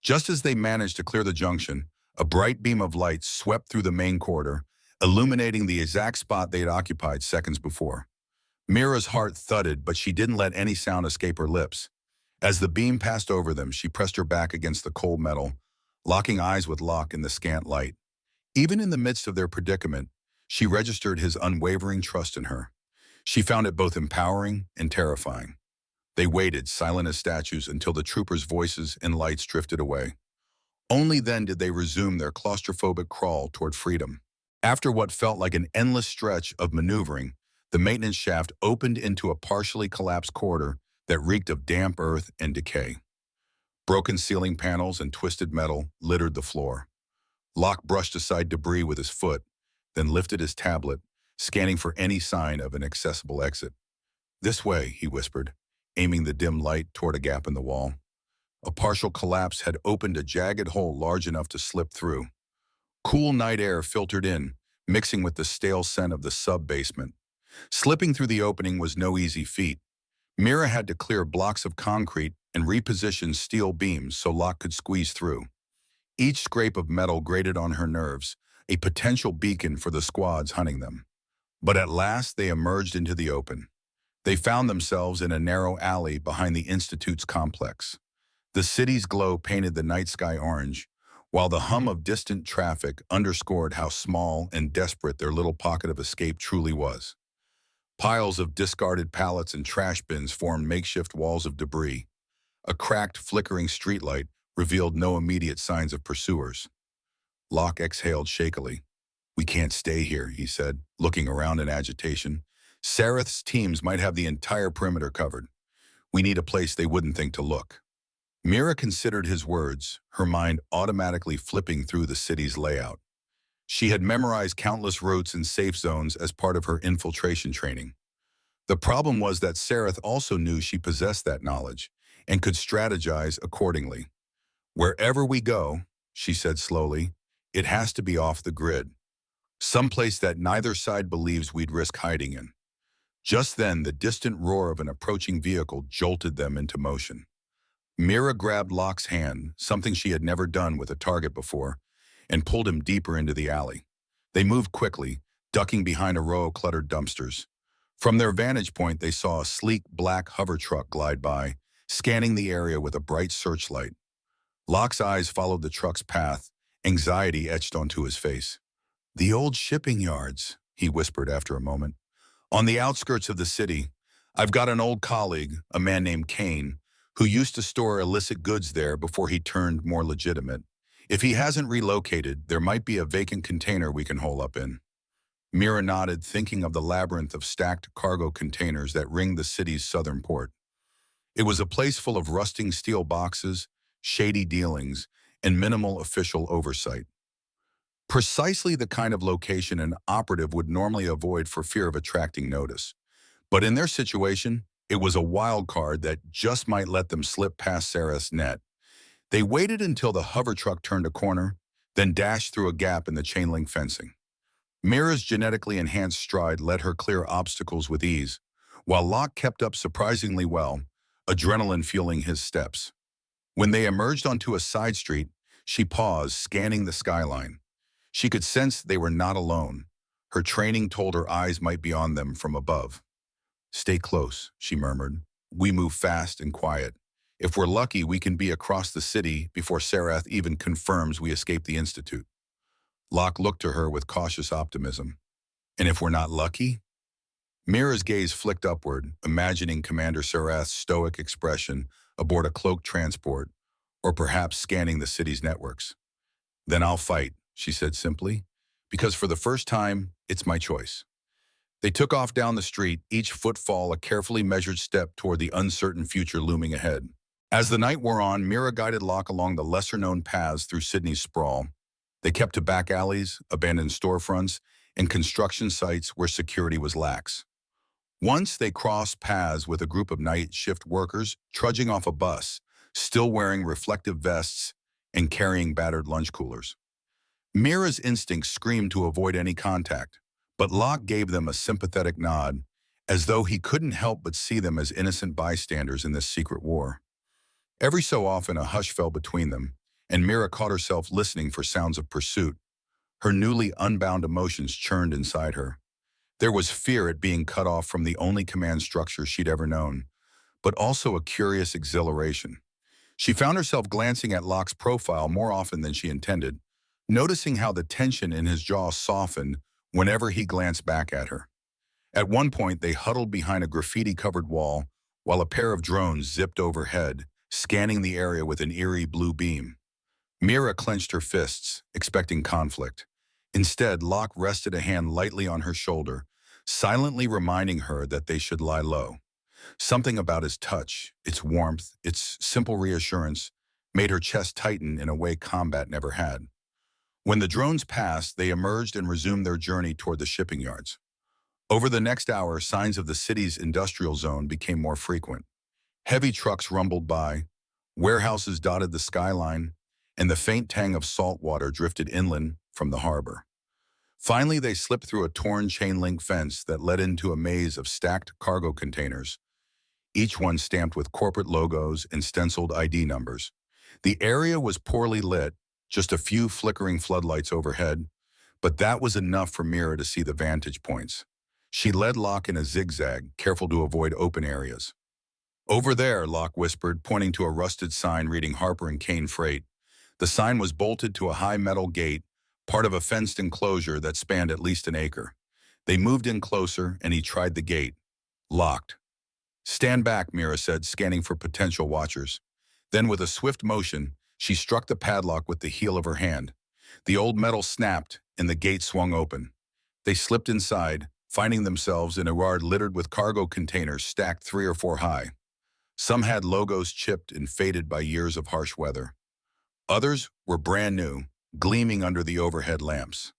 Just as they managed to clear the junction, a bright beam of light swept through the main corridor, illuminating the exact spot they had occupied seconds before. Mira's heart thudded, but she didn't let any sound escape her lips. As the beam passed over them, she pressed her back against the cold metal, locking eyes with Locke in the scant light. Even in the midst of their predicament, she registered his unwavering trust in her. She found it both empowering and terrifying. They waited, silent as statues, until the troopers' voices and lights drifted away. Only then did they resume their claustrophobic crawl toward freedom. After what felt like an endless stretch of maneuvering, the maintenance shaft opened into a partially collapsed corridor that reeked of damp earth and decay. Broken ceiling panels and twisted metal littered the floor. Locke brushed aside debris with his foot, then lifted his tablet, scanning for any sign of an accessible exit. "This way," he whispered, aiming the dim light toward a gap in the wall. A partial collapse had opened a jagged hole large enough to slip through. Cool night air filtered in, mixing with the stale scent of the sub-basement. Slipping through the opening was no easy feat. Mira had to clear blocks of concrete and reposition steel beams so Locke could squeeze through. Each scrape of metal grated on her nerves, a potential beacon for the squads hunting them. But at last they emerged into the open. They found themselves in a narrow alley behind the Institute's complex. The city's glow painted the night sky orange, while the hum of distant traffic underscored how small and desperate their little pocket of escape truly was. Piles of discarded pallets and trash bins formed makeshift walls of debris. A cracked, flickering streetlight revealed no immediate signs of pursuers. Locke exhaled shakily. "We can't stay here," he said, looking around in agitation. "Sareth's teams might have the entire perimeter covered. We need a place they wouldn't think to look." Mira considered his words, her mind automatically flipping through the city's layout. She had memorized countless routes and safe zones as part of her infiltration training. The problem was that Sareth also knew she possessed that knowledge and could strategize accordingly. "Wherever we go," she said slowly, "it has to be off the grid. Someplace that neither side believes we'd risk hiding in." Just then, the distant roar of an approaching vehicle jolted them into motion. Mira grabbed Locke's hand, something she had never done with a target before, and pulled him deeper into the alley. They moved quickly, ducking behind a row of cluttered dumpsters. From their vantage point, they saw a sleek black hover truck glide by, scanning the area with a bright searchlight. Locke's eyes followed the truck's path, anxiety etched onto his face. "The old shipping yards," he whispered after a moment. "On the outskirts of the city. I've got an old colleague, a man named Kane, who used to store illicit goods there before he turned more legitimate. If he hasn't relocated, there might be a vacant container we can hole up in." Mira nodded, thinking of the labyrinth of stacked cargo containers that ringed the city's southern port. It was a place full of rusting steel boxes, shady dealings, and minimal official oversight. Precisely the kind of location an operative would normally avoid for fear of attracting notice. But in their situation, it was a wild card that just might let them slip past Sarah's net. They waited until the hover truck turned a corner, then dashed through a gap in the chain-link fencing. Mira's genetically enhanced stride let her clear obstacles with ease, while Locke kept up surprisingly well, adrenaline fueling his steps. When they emerged onto a side street, she paused, scanning the skyline. She could sense they were not alone. Her training told her eyes might be on them from above. "Stay close," she murmured. "We move fast and quiet. If we're lucky, we can be across the city before Sareth even confirms we escaped the Institute." Locke looked to her with cautious optimism. "And if we're not lucky?" Mira's gaze flicked upward, imagining Commander Sareth's stoic expression aboard a cloaked transport, or perhaps scanning the city's networks. "Then I'll fight," she said simply, "because for the first time, it's my choice." They took off down the street, each footfall a carefully measured step toward the uncertain future looming ahead. As the night wore on, Mira guided Locke along the lesser-known paths through Sydney's sprawl. They kept to back alleys, abandoned storefronts, and construction sites where security was lax. Once they crossed paths with a group of night shift workers trudging off a bus, still wearing reflective vests and carrying battered lunch coolers. Mira's instincts screamed to avoid any contact, but Locke gave them a sympathetic nod, as though he couldn't help but see them as innocent bystanders in this secret war. Every so often a hush fell between them, and Mira caught herself listening for sounds of pursuit. Her newly unbound emotions churned inside her. There was fear at being cut off from the only command structure she'd ever known, but also a curious exhilaration. She found herself glancing at Locke's profile more often than she intended, noticing how the tension in his jaw softened whenever he glanced back at her. At one point, they huddled behind a graffiti-covered wall while a pair of drones zipped overhead, scanning the area with an eerie blue beam. Mira clenched her fists, expecting conflict. Instead, Locke rested a hand lightly on her shoulder, silently reminding her that they should lie low. Something about his touch, its warmth, its simple reassurance, made her chest tighten in a way combat never had. When the drones passed, they emerged and resumed their journey toward the shipping yards. Over the next hour, signs of the city's industrial zone became more frequent. Heavy trucks rumbled by, warehouses dotted the skyline, and the faint tang of salt water drifted inland from the harbor. Finally, they slipped through a torn chain-link fence that led into a maze of stacked cargo containers, each one stamped with corporate logos and stenciled ID numbers. The area was poorly lit, just a few flickering floodlights overhead, but that was enough for Mira to see the vantage points. She led Locke in a zigzag, careful to avoid open areas. "Over there," Locke whispered, pointing to a rusted sign reading Harper and Kane Freight. The sign was bolted to a high metal gate, part of a fenced enclosure that spanned at least an acre. They moved in closer, and he tried the gate. Locked. "Stand back," Mira said, scanning for potential watchers. Then, with a swift motion, she struck the padlock with the heel of her hand. The old metal snapped, and the gate swung open. They slipped inside, finding themselves in a yard littered with cargo containers stacked 3 or 4 high. Some had logos chipped and faded by years of harsh weather. Others were brand new, gleaming under the overhead lamps.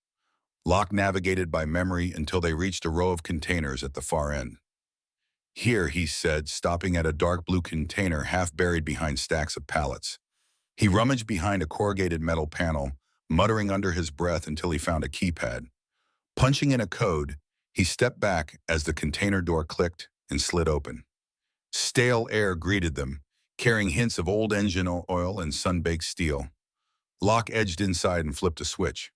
Locke navigated by memory until they reached a row of containers at the far end. "Here," he said, stopping at a dark blue container half buried behind stacks of pallets. He rummaged behind a corrugated metal panel, muttering under his breath until he found a keypad. Punching in a code, he stepped back as the container door clicked and slid open. Stale air greeted them, carrying hints of old engine oil and sun-baked steel. Locke edged inside and flipped a switch.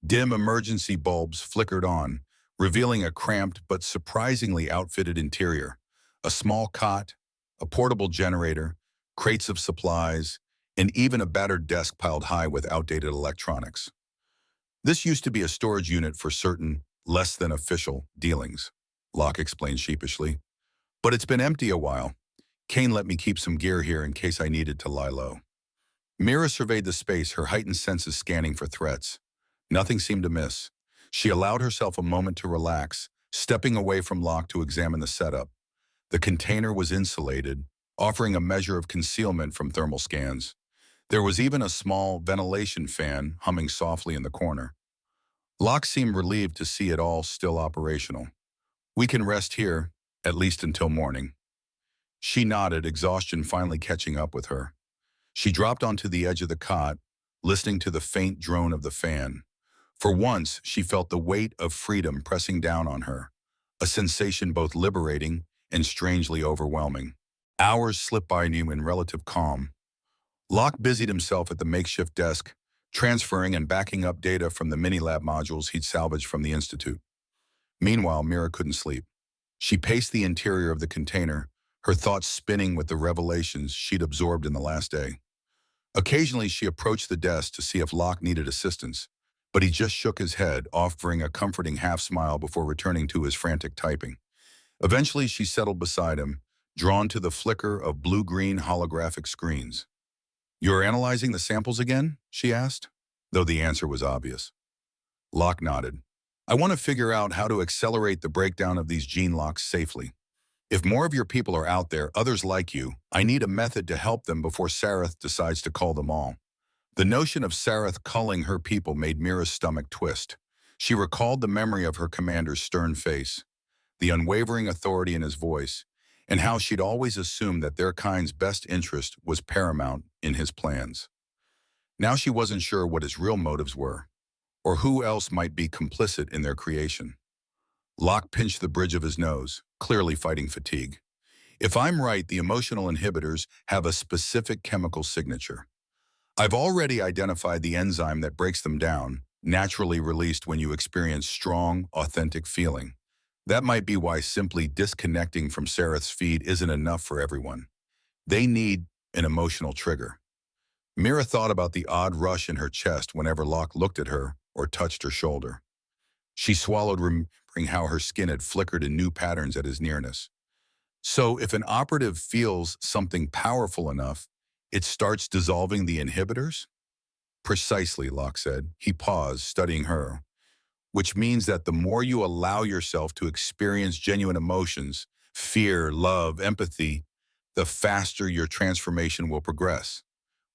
Dim emergency bulbs flickered on, revealing a cramped but surprisingly outfitted interior. A small cot, a portable generator, crates of supplies, and even a battered desk piled high with outdated electronics. "This used to be a storage unit for certain, less than official dealings," Locke explained sheepishly. "But it's been empty a while. Kane let me keep some gear here in case I needed to lie low." Mira surveyed the space, her heightened senses scanning for threats. Nothing seemed amiss. She allowed herself a moment to relax, stepping away from Locke to examine the setup. The container was insulated, offering a measure of concealment from thermal scans. There was even a small ventilation fan humming softly in the corner. Locke seemed relieved to see it all still operational. "We can rest here, at least until morning." She nodded, exhaustion finally catching up with her. She dropped onto the edge of the cot, listening to the faint drone of the fan. For once, she felt the weight of freedom pressing down on her, a sensation both liberating and strangely overwhelming. Hours slipped by new in relative calm. Locke busied himself at the makeshift desk, transferring and backing up data from the mini-lab modules he'd salvaged from the Institute. Meanwhile, Mira couldn't sleep. She paced the interior of the container, her thoughts spinning with the revelations she'd absorbed in the last day. Occasionally, she approached the desk to see if Locke needed assistance, but he just shook his head, offering a comforting half-smile before returning to his frantic typing. Eventually, she settled beside him, drawn to the flicker of blue-green holographic screens. "You're analyzing the samples again?" she asked, though the answer was obvious. Locke nodded. "I want to figure out how to accelerate the breakdown of these gene locks safely." If more of your people are out there, others like you, I need a method to help them before Sareth decides to cull them all. The notion of Sareth culling her people made Mira's stomach twist. She recalled the memory of her commander's stern face, the unwavering authority in his voice, and how she'd always assumed that their kind's best interest was paramount in his plans. Now she wasn't sure what his real motives were, or who else might be complicit in their creation. Locke pinched the bridge of his nose, clearly fighting fatigue. If I'm right, the emotional inhibitors have a specific chemical signature. I've already identified the enzyme that breaks them down, naturally released when you experience strong, authentic feeling. That might be why simply disconnecting from Sareth's feed isn't enough for everyone. They need an emotional trigger. Mira thought about the odd rush in her chest whenever Locke looked at her or touched her shoulder. She swallowed, remembering how her skin had flickered in new patterns at his nearness. So if an operative feels something powerful enough, it starts dissolving the inhibitors? Precisely, Locke said. He paused, studying her. Which means that the more you allow yourself to experience genuine emotions, fear, love, empathy, the faster your transformation will progress.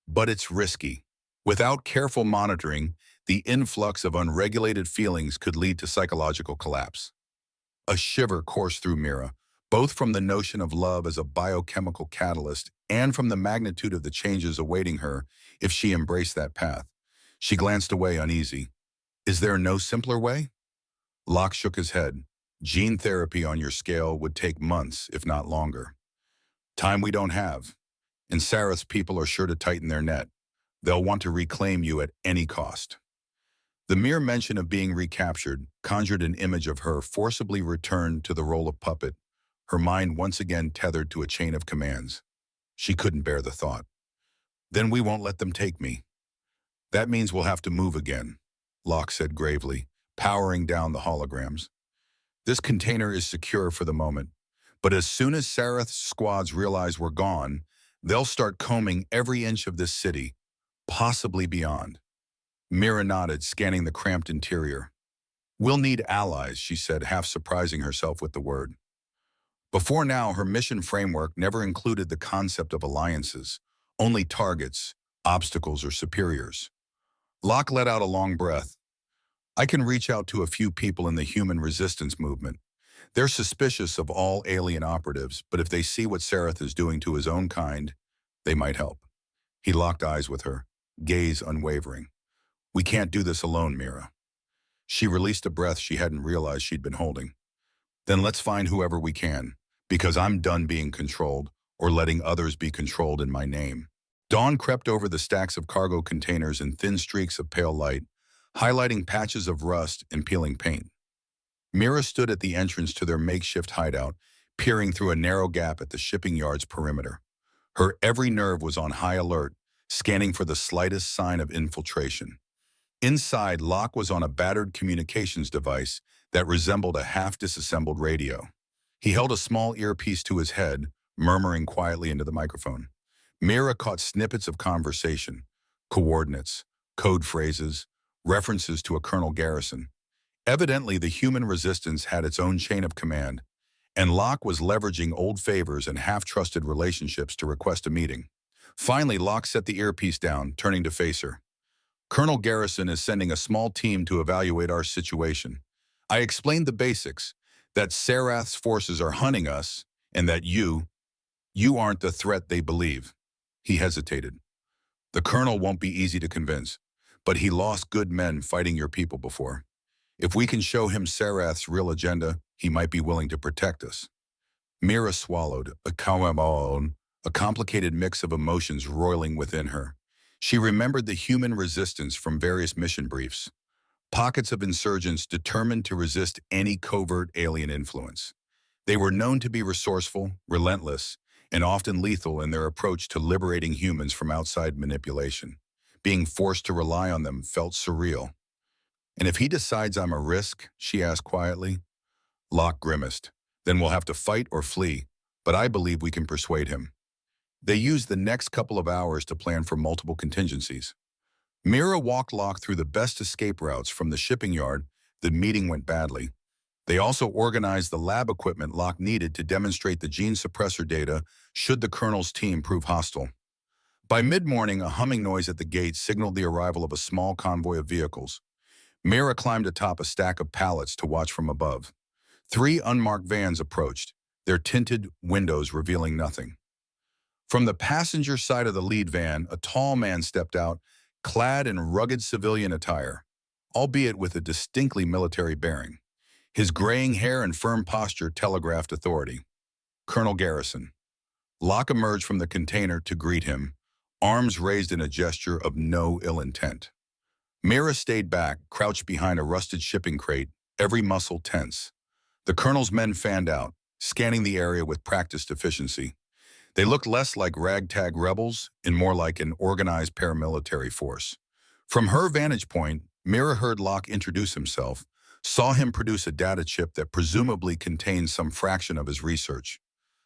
But it's risky. Without careful monitoring, the influx of unregulated feelings could lead to psychological collapse. A shiver coursed through Mira, both from the notion of love as a biochemical catalyst and from the magnitude of the changes awaiting her if she embraced that path. She glanced away uneasy. Is there no simpler way? Locke shook his head. Gene therapy on your scale would take months, if not longer. Time we don't have. And Sareth's people are sure to tighten their net. They'll want to reclaim you at any cost. The mere mention of being recaptured conjured an image of her forcibly returned to the role of puppet, her mind once again tethered to a chain of commands. She couldn't bear the thought. Then we won't let them take me. That means we'll have to move again, Locke said gravely, powering down the holograms. This container is secure for the moment, but as soon as Sareth's squads realize we're gone, they'll start combing every inch of this city, possibly beyond. Mira nodded, scanning the cramped interior. We'll need allies, she said, half surprising herself with the word. Before now, her mission framework never included the concept of alliances, only targets, obstacles, or superiors. Locke let out a long breath. I can reach out to a few people in the human resistance movement. They're suspicious of all alien operatives, but if they see what Sareth is doing to his own kind, they might help. He locked eyes with her, gaze unwavering. We can't do this alone, Mira. She released a breath she hadn't realized she'd been holding. Then let's find whoever we can, because I'm done being controlled or letting others be controlled in my name. Dawn crept over the stacks of cargo containers in thin streaks of pale light, highlighting patches of rust and peeling paint. Mira stood at the entrance to their makeshift hideout, peering through a narrow gap at the shipping yard's perimeter. Her every nerve was on high alert, scanning for the slightest sign of infiltration. Inside, Locke was on a battered communications device that resembled a half-disassembled radio. He held a small earpiece to his head, murmuring quietly into the microphone. Mira caught snippets of conversation, coordinates, code phrases, references to a Colonel Garrison. Evidently, the human resistance had its own chain of command, and Locke was leveraging old favors and half-trusted relationships to request a meeting. Finally, Locke set the earpiece down, turning to face her. Colonel Garrison is sending a small team to evaluate our situation. I explained the basics, that Sareth's forces are hunting us, and that you aren't the threat they believe. He hesitated. The colonel won't be easy to convince, but he lost good men fighting your people before. If we can show him Sareth's real agenda, he might be willing to protect us. Mira swallowed, a complicated mix of emotions roiling within her. She remembered the human resistance from various mission briefs, pockets of insurgents determined to resist any covert alien influence. They were known to be resourceful, relentless, and often lethal in their approach to liberating humans from outside manipulation. Being forced to rely on them felt surreal. And if he decides I'm a risk, she asked quietly. Locke grimaced. Then we'll have to fight or flee, but I believe we can persuade him. They used the next couple of hours to plan for multiple contingencies. Mira walked Locke through the best escape routes from the shipping yard. The meeting went badly. They also organized the lab equipment Locke needed to demonstrate the gene suppressor data should the Colonel's team prove hostile. By mid-morning, a humming noise at the gate signaled the arrival of a small convoy of vehicles. Mira climbed atop a stack of pallets to watch from above. Three unmarked vans approached, their tinted windows revealing nothing. From the passenger side of the lead van, a tall man stepped out, clad in rugged civilian attire, albeit with a distinctly military bearing. His graying hair and firm posture telegraphed authority. Colonel Garrison. Locke emerged from the container to greet him, arms raised in a gesture of no ill intent. Mira stayed back, crouched behind a rusted shipping crate, every muscle tense. The Colonel's men fanned out, scanning the area with practiced efficiency. They looked less like ragtag rebels and more like an organized paramilitary force. From her vantage point, Mira heard Locke introduce himself, saw him produce a data chip that presumably contained some fraction of his research.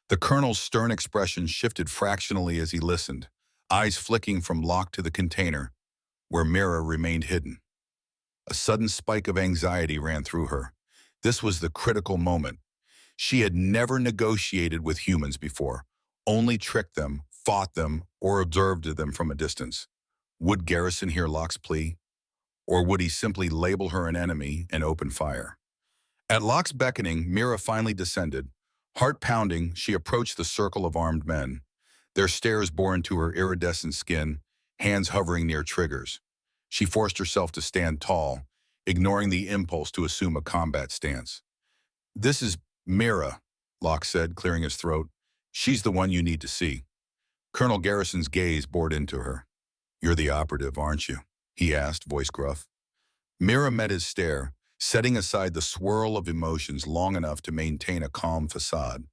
The Colonel's stern expression shifted fractionally as he listened, eyes flicking from Locke to the container, where Mira remained hidden. A sudden spike of anxiety ran through her. This was the critical moment. She had never negotiated with humans before, only tricked them, fought them, or observed them from a distance. Would Garrison hear Locke's plea? Or would he simply label her an enemy and open fire? At Locke's beckoning, Mira finally descended. Heart pounding, she approached the circle of armed men. Their stares bore into her iridescent skin, hands hovering near triggers. She forced herself to stand tall, ignoring the impulse to assume a combat stance. "This is Mira," Locke said, clearing his throat. "She's the one you need to see." Colonel Garrison's gaze bored into her. "You're the operative, aren't you?" he asked, voice gruff. Mira met his stare, setting aside the swirl of emotions long enough to maintain a calm facade.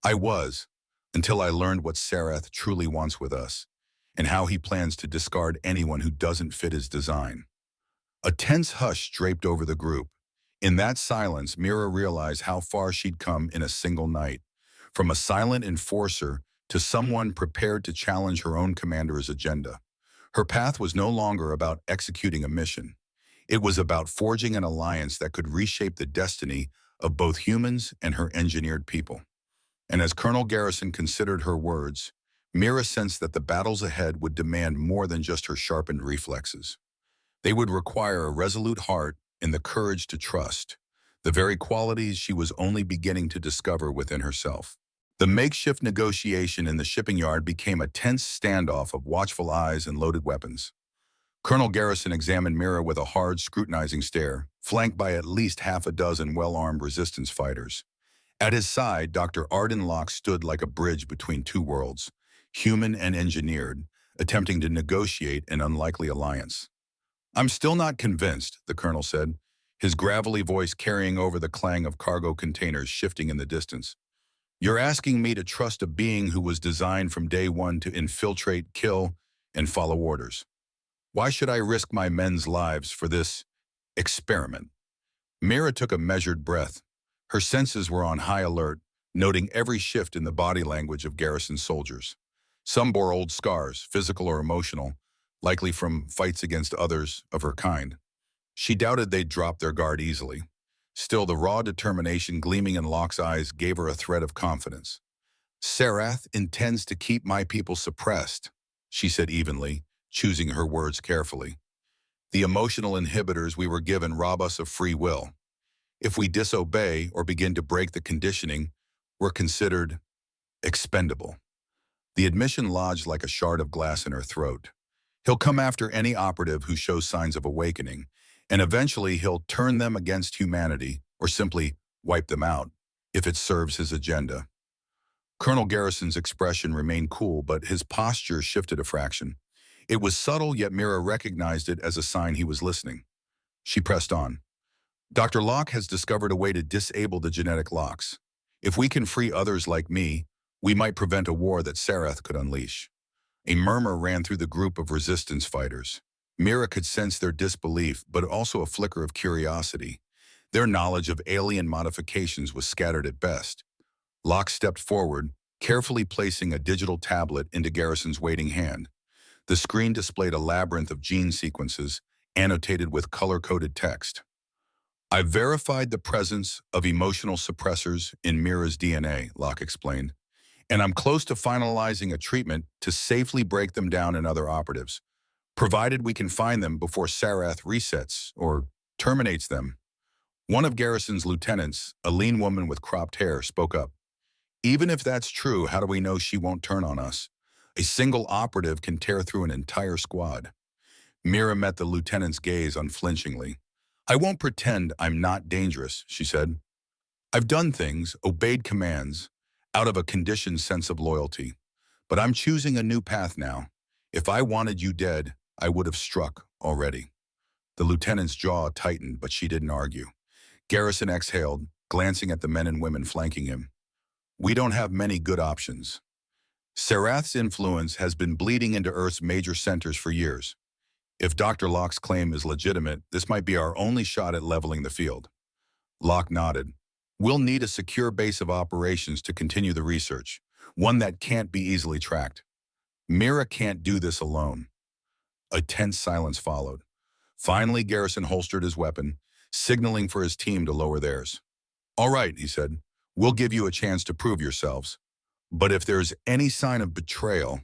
"I was, until I learned what Sarath truly wants with us, and how he plans to discard anyone who doesn't fit his design." A tense hush draped over the group. In that silence, Mira realized how far she'd come in a single night, from a silent enforcer to someone prepared to challenge her own commander's agenda. Her path was no longer about executing a mission. It was about forging an alliance that could reshape the destiny of both humans and her engineered people. And as Colonel Garrison considered her words, Mira sensed that the battles ahead would demand more than just her sharpened reflexes. They would require a resolute heart and the courage to trust, the very qualities she was only beginning to discover within herself. The makeshift negotiation in the shipping yard became a tense standoff of watchful eyes and loaded weapons. Colonel Garrison examined Mira with a hard, scrutinizing stare, flanked by at least half a dozen well-armed resistance fighters. At his side, Dr. Arden Locke stood like a bridge between two worlds, human and engineered, attempting to negotiate an unlikely alliance. "I'm still not convinced," the colonel said, his gravelly voice carrying over the clang of cargo containers shifting in the distance. "You're asking me to trust a being who was designed from day one to infiltrate, kill, and follow orders. Why should I risk my men's lives for this experiment?" Mira took a measured breath. Her senses were on high alert, noting every shift in the body language of Garrison's soldiers. Some bore old scars, physical or emotional, likely from fights against others of her kind. She doubted they'd drop their guard easily. Still, the raw determination gleaming in Locke's eyes gave her a thread of confidence. "Sarath intends to keep my people suppressed," she said evenly, choosing her words carefully. "The emotional inhibitors we were given rob us of free will. If we disobey or begin to break the conditioning, we're considered expendable." The admission lodged like a shard of glass in her throat. He'll come after any operative who shows signs of awakening, and eventually he'll turn them against humanity or simply wipe them out, if it serves his agenda. Colonel Garrison's expression remained cool, but his posture shifted a fraction. It was subtle, yet Mira recognized it as a sign he was listening. She pressed on. "Dr. Locke has discovered a way to disable the genetic locks. If we can free others like me, we might prevent a war that Sarath could unleash." A murmur ran through the group of resistance fighters. Mira could sense their disbelief, but also a flicker of curiosity. Their knowledge of alien modifications was scattered at best. Locke stepped forward, carefully placing a digital tablet into Garrison's waiting hand. The screen displayed a labyrinth of gene sequences, annotated with color-coded text. "I've verified the presence of emotional suppressors in Mira's DNA," Locke explained, "and I'm close to finalizing a treatment to safely break them down in other operatives, provided we can find them before Sarath resets or terminates them." One of Garrison's lieutenants, a lean woman with cropped hair, spoke up. "Even if that's true, how do we know she won't turn on us? A single operative can tear through an entire squad." Mira met the lieutenant's gaze unflinchingly. "I won't pretend I'm not dangerous," she said. "I've done things, obeyed commands, out of a conditioned sense of loyalty. But I'm choosing a new path now. If I wanted you dead, I would have struck already." The lieutenant's jaw tightened, but she didn't argue. Garrison exhaled, glancing at the men and women flanking him. "We don't have many good options. Sarath's influence has been bleeding into Earth's major centers for years. If Dr. Locke's claim is legitimate, this might be our only shot at leveling the field." Locke nodded. "We'll need a secure base of operations to continue the research, one that can't be easily tracked. Mira can't do this alone." A tense silence followed. Finally, Garrison holstered his weapon, signaling for his team to lower theirs. "All right," he said, "we'll give you a chance to prove yourselves. But if there's any sign of betrayal—"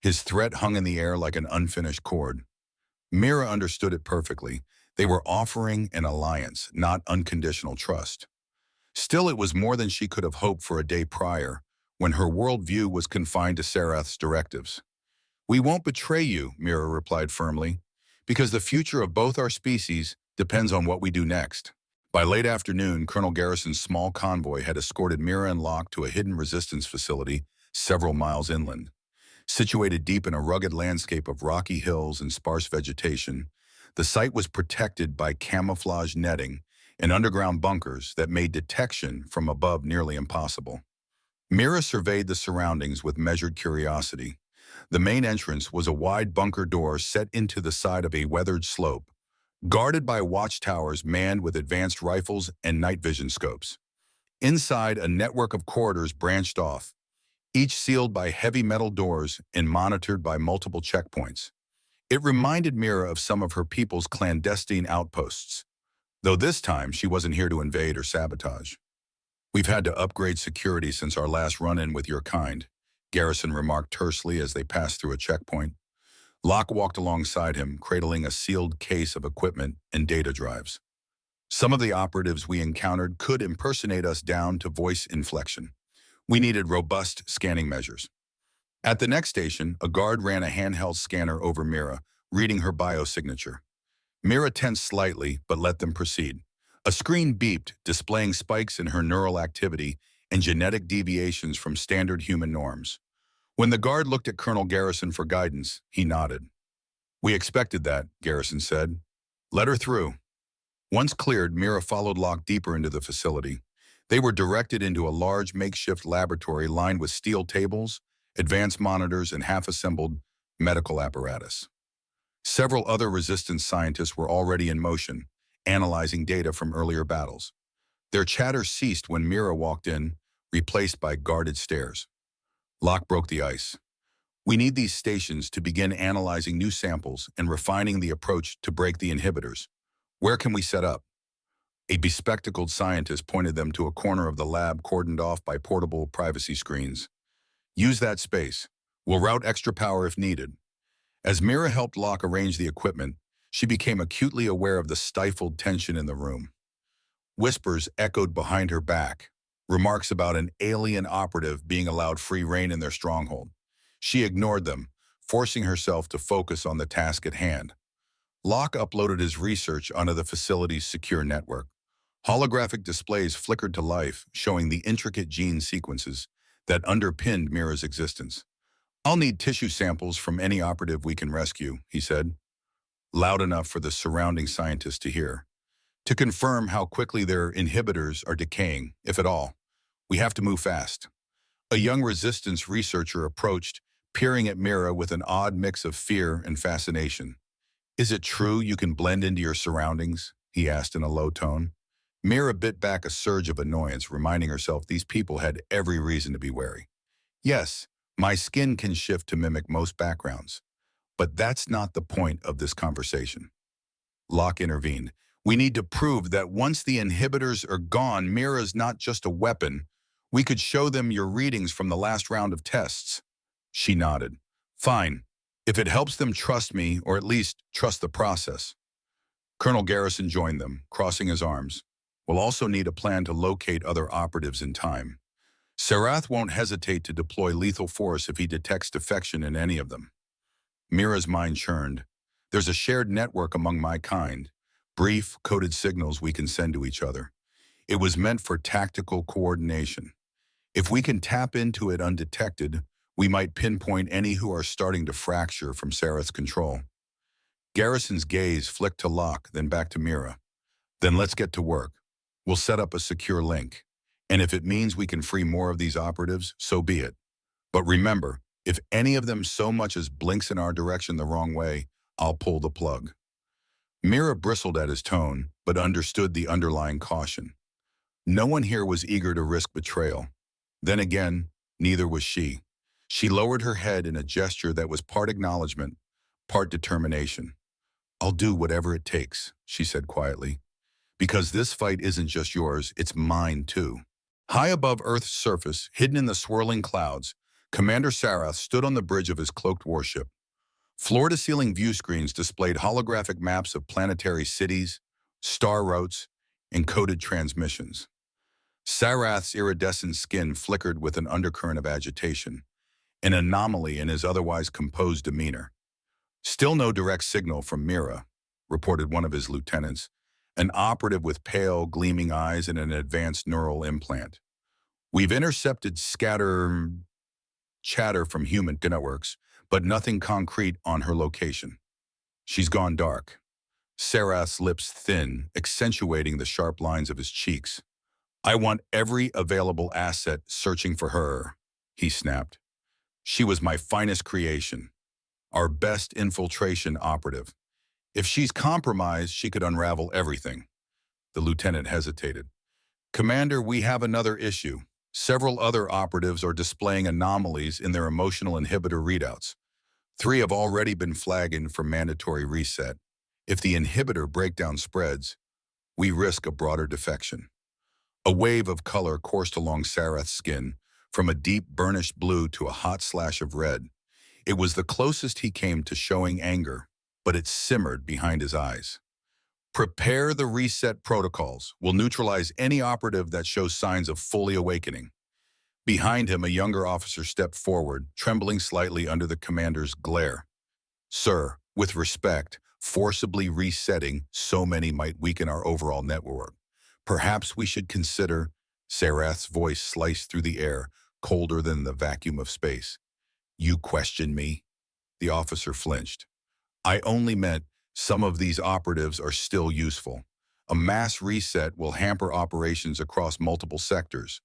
His threat hung in the air like an unfinished chord. Mira understood it perfectly. They were offering an alliance, not unconditional trust. Still, it was more than she could have hoped for a day prior, when her worldview was confined to Sarath's directives. "We won't betray you," Mira replied firmly, "because the future of both our species depends on what we do next." By late afternoon, Colonel Garrison's small convoy had escorted Mira and Locke to a hidden resistance facility several miles inland. Situated deep in a rugged landscape of rocky hills and sparse vegetation, the site was protected by camouflage netting and underground bunkers that made detection from above nearly impossible. Mira surveyed the surroundings with measured curiosity. The main entrance was a wide bunker door set into the side of a weathered slope, guarded by watchtowers manned with advanced rifles and night vision scopes. Inside, a network of corridors branched off, each sealed by heavy metal doors and monitored by multiple checkpoints. It reminded Mira of some of her people's clandestine outposts, though this time she wasn't here to invade or sabotage. "We've had to upgrade security since our last run-in with your kind," Garrison remarked tersely as they passed through a checkpoint. Locke walked alongside him, cradling a sealed case of equipment and data drives. "Some of the operatives we encountered could impersonate us down to voice inflection. We needed robust scanning measures." At the next station, a guard ran a handheld scanner over Mira, reading her biosignature. Mira tensed slightly, but let them proceed. A screen beeped, displaying spikes in her neural activity and genetic deviations from standard human norms. When the guard looked at Colonel Garrison for guidance, he nodded. "We expected that," Garrison said. "Let her through." Once cleared, Mira followed Locke deeper into the facility. They were directed into a large makeshift laboratory lined with steel tables, advanced monitors, and half-assembled medical apparatus. Several other resistance scientists were already in motion, analyzing data from earlier battles. Their chatter ceased when Mira walked in, replaced by guarded stares. Locke broke the ice. "We need these stations to begin analyzing new samples and refining the approach to break the inhibitors. Where can we set up?" A bespectacled scientist pointed them to a corner of the lab cordoned off by portable privacy screens. "Use that space. We'll route extra power if needed." As Mira helped Locke arrange the equipment, she became acutely aware of the stifled tension in the room. Whispers echoed behind her back, remarks about an alien operative being allowed free rein in their stronghold. She ignored them, forcing herself to focus on the task at hand. Locke uploaded his research onto the facility's secure network. Holographic displays flickered to life, showing the intricate gene sequences that underpinned Mira's existence. "I'll need tissue samples from any operative we can rescue," he said, loud enough for the surrounding scientists to hear, "to confirm how quickly their inhibitors are decaying, if at all. We have to move fast." A young resistance researcher approached, peering at Mira with an odd mix of fear and fascination. "Is it true you can blend into your surroundings?" he asked in a low tone. Mira bit back a surge of annoyance, reminding herself these people had every reason to be wary. "Yes, my skin can shift to mimic most backgrounds. But that's not the point of this conversation." Locke intervened. We need to prove that once the inhibitors are gone, Mira's not just a weapon. We could show them your readings from the last round of tests." She nodded. "Fine, if it helps them trust me, or at least trust the process." Colonel Garrison joined them, crossing his arms. "We'll also need a plan to locate other operatives in time. Sarath won't hesitate to deploy lethal force if he detects defection in any of them." Mira's mind churned. "There's a shared network among my kind. Brief, coded signals we can send to each other. It was meant for tactical coordination. If we can tap into it undetected, we might pinpoint any who are starting to fracture from Sarath's control." Garrison's gaze flicked to Locke, then back to Mira. "Then let's get to work. We'll set up a secure link. And if it means we can free more of these operatives, so be it. But remember, if any of them so much as blinks in our direction the wrong way, I'll pull the plug." Mira bristled at his tone, but understood the underlying caution. No one here was eager to risk betrayal. Then again, neither was she. She lowered her head in a gesture that was part acknowledgement, part determination. "I'll do whatever it takes," she said quietly. "Because this fight isn't just yours, it's mine too." High above Earth's surface, hidden in the swirling clouds, Commander Sarath stood on the bridge of his cloaked warship. Floor-to-ceiling view screens displayed holographic maps of planetary cities, star routes, and coded transmissions. Sarath's iridescent skin flickered with an undercurrent of agitation, an anomaly in his otherwise composed demeanor. "Still no direct signal from Mira," reported one of his lieutenants, an operative with pale, gleaming eyes and an advanced neural implant. "We've intercepted chatter from human networks, but nothing concrete on her location. She's gone dark." Sarath's lips thin, accentuating the sharp lines of his cheeks. "I want every available asset searching for her," he snapped. "She was my finest creation, our best infiltration operative. If she's compromised, she could unravel everything." The lieutenant hesitated. "Commander, we have another issue. Several other operatives are displaying anomalies in their emotional inhibitor readouts. 3 have already been flagged for mandatory reset. If the inhibitor breakdown spreads, we risk a broader defection." A wave of color coursed along Sarath's skin, from a deep burnished blue to a hot slash of red. It was the closest he came to showing anger, but it simmered behind his eyes. "Prepare the reset protocols. We'll neutralize any operative that shows signs of fully awakening." Behind him, a younger officer stepped forward, trembling slightly under the commander's glare. "Sir, with respect, forcibly resetting so many might weaken our overall network. Perhaps we should consider—" Sarath's voice sliced through the air, colder than the vacuum of space. "You question me?" The officer flinched. "I only meant some of these operatives are still useful. A mass reset will hamper operations across multiple sectors.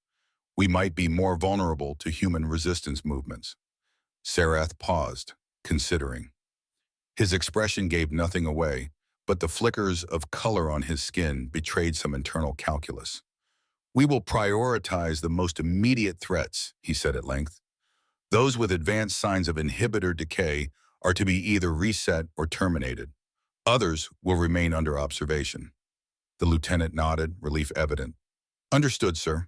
We might be more vulnerable to human resistance movements." Sarath paused, considering. His expression gave nothing away, but the flickers of color on his skin betrayed some internal calculus. "We will prioritize the most immediate threats," he said at length. "Those with advanced signs of inhibitor decay are to be either reset or terminated. Others will remain under observation." The lieutenant nodded, relief evident. "Understood, sir."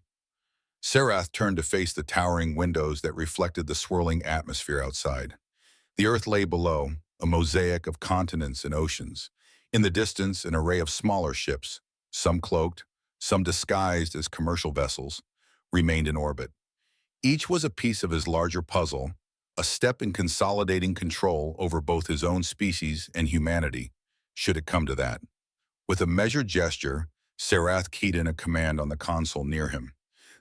Sarath turned to face the towering windows that reflected the swirling atmosphere outside. The earth lay below, a mosaic of continents and oceans. In the distance, an array of smaller ships, some cloaked, some disguised as commercial vessels, remained in orbit. Each was a piece of his larger puzzle, a step in consolidating control over both his own species and humanity, should it come to that. With a measured gesture, Sarath keyed in a command on the console near him.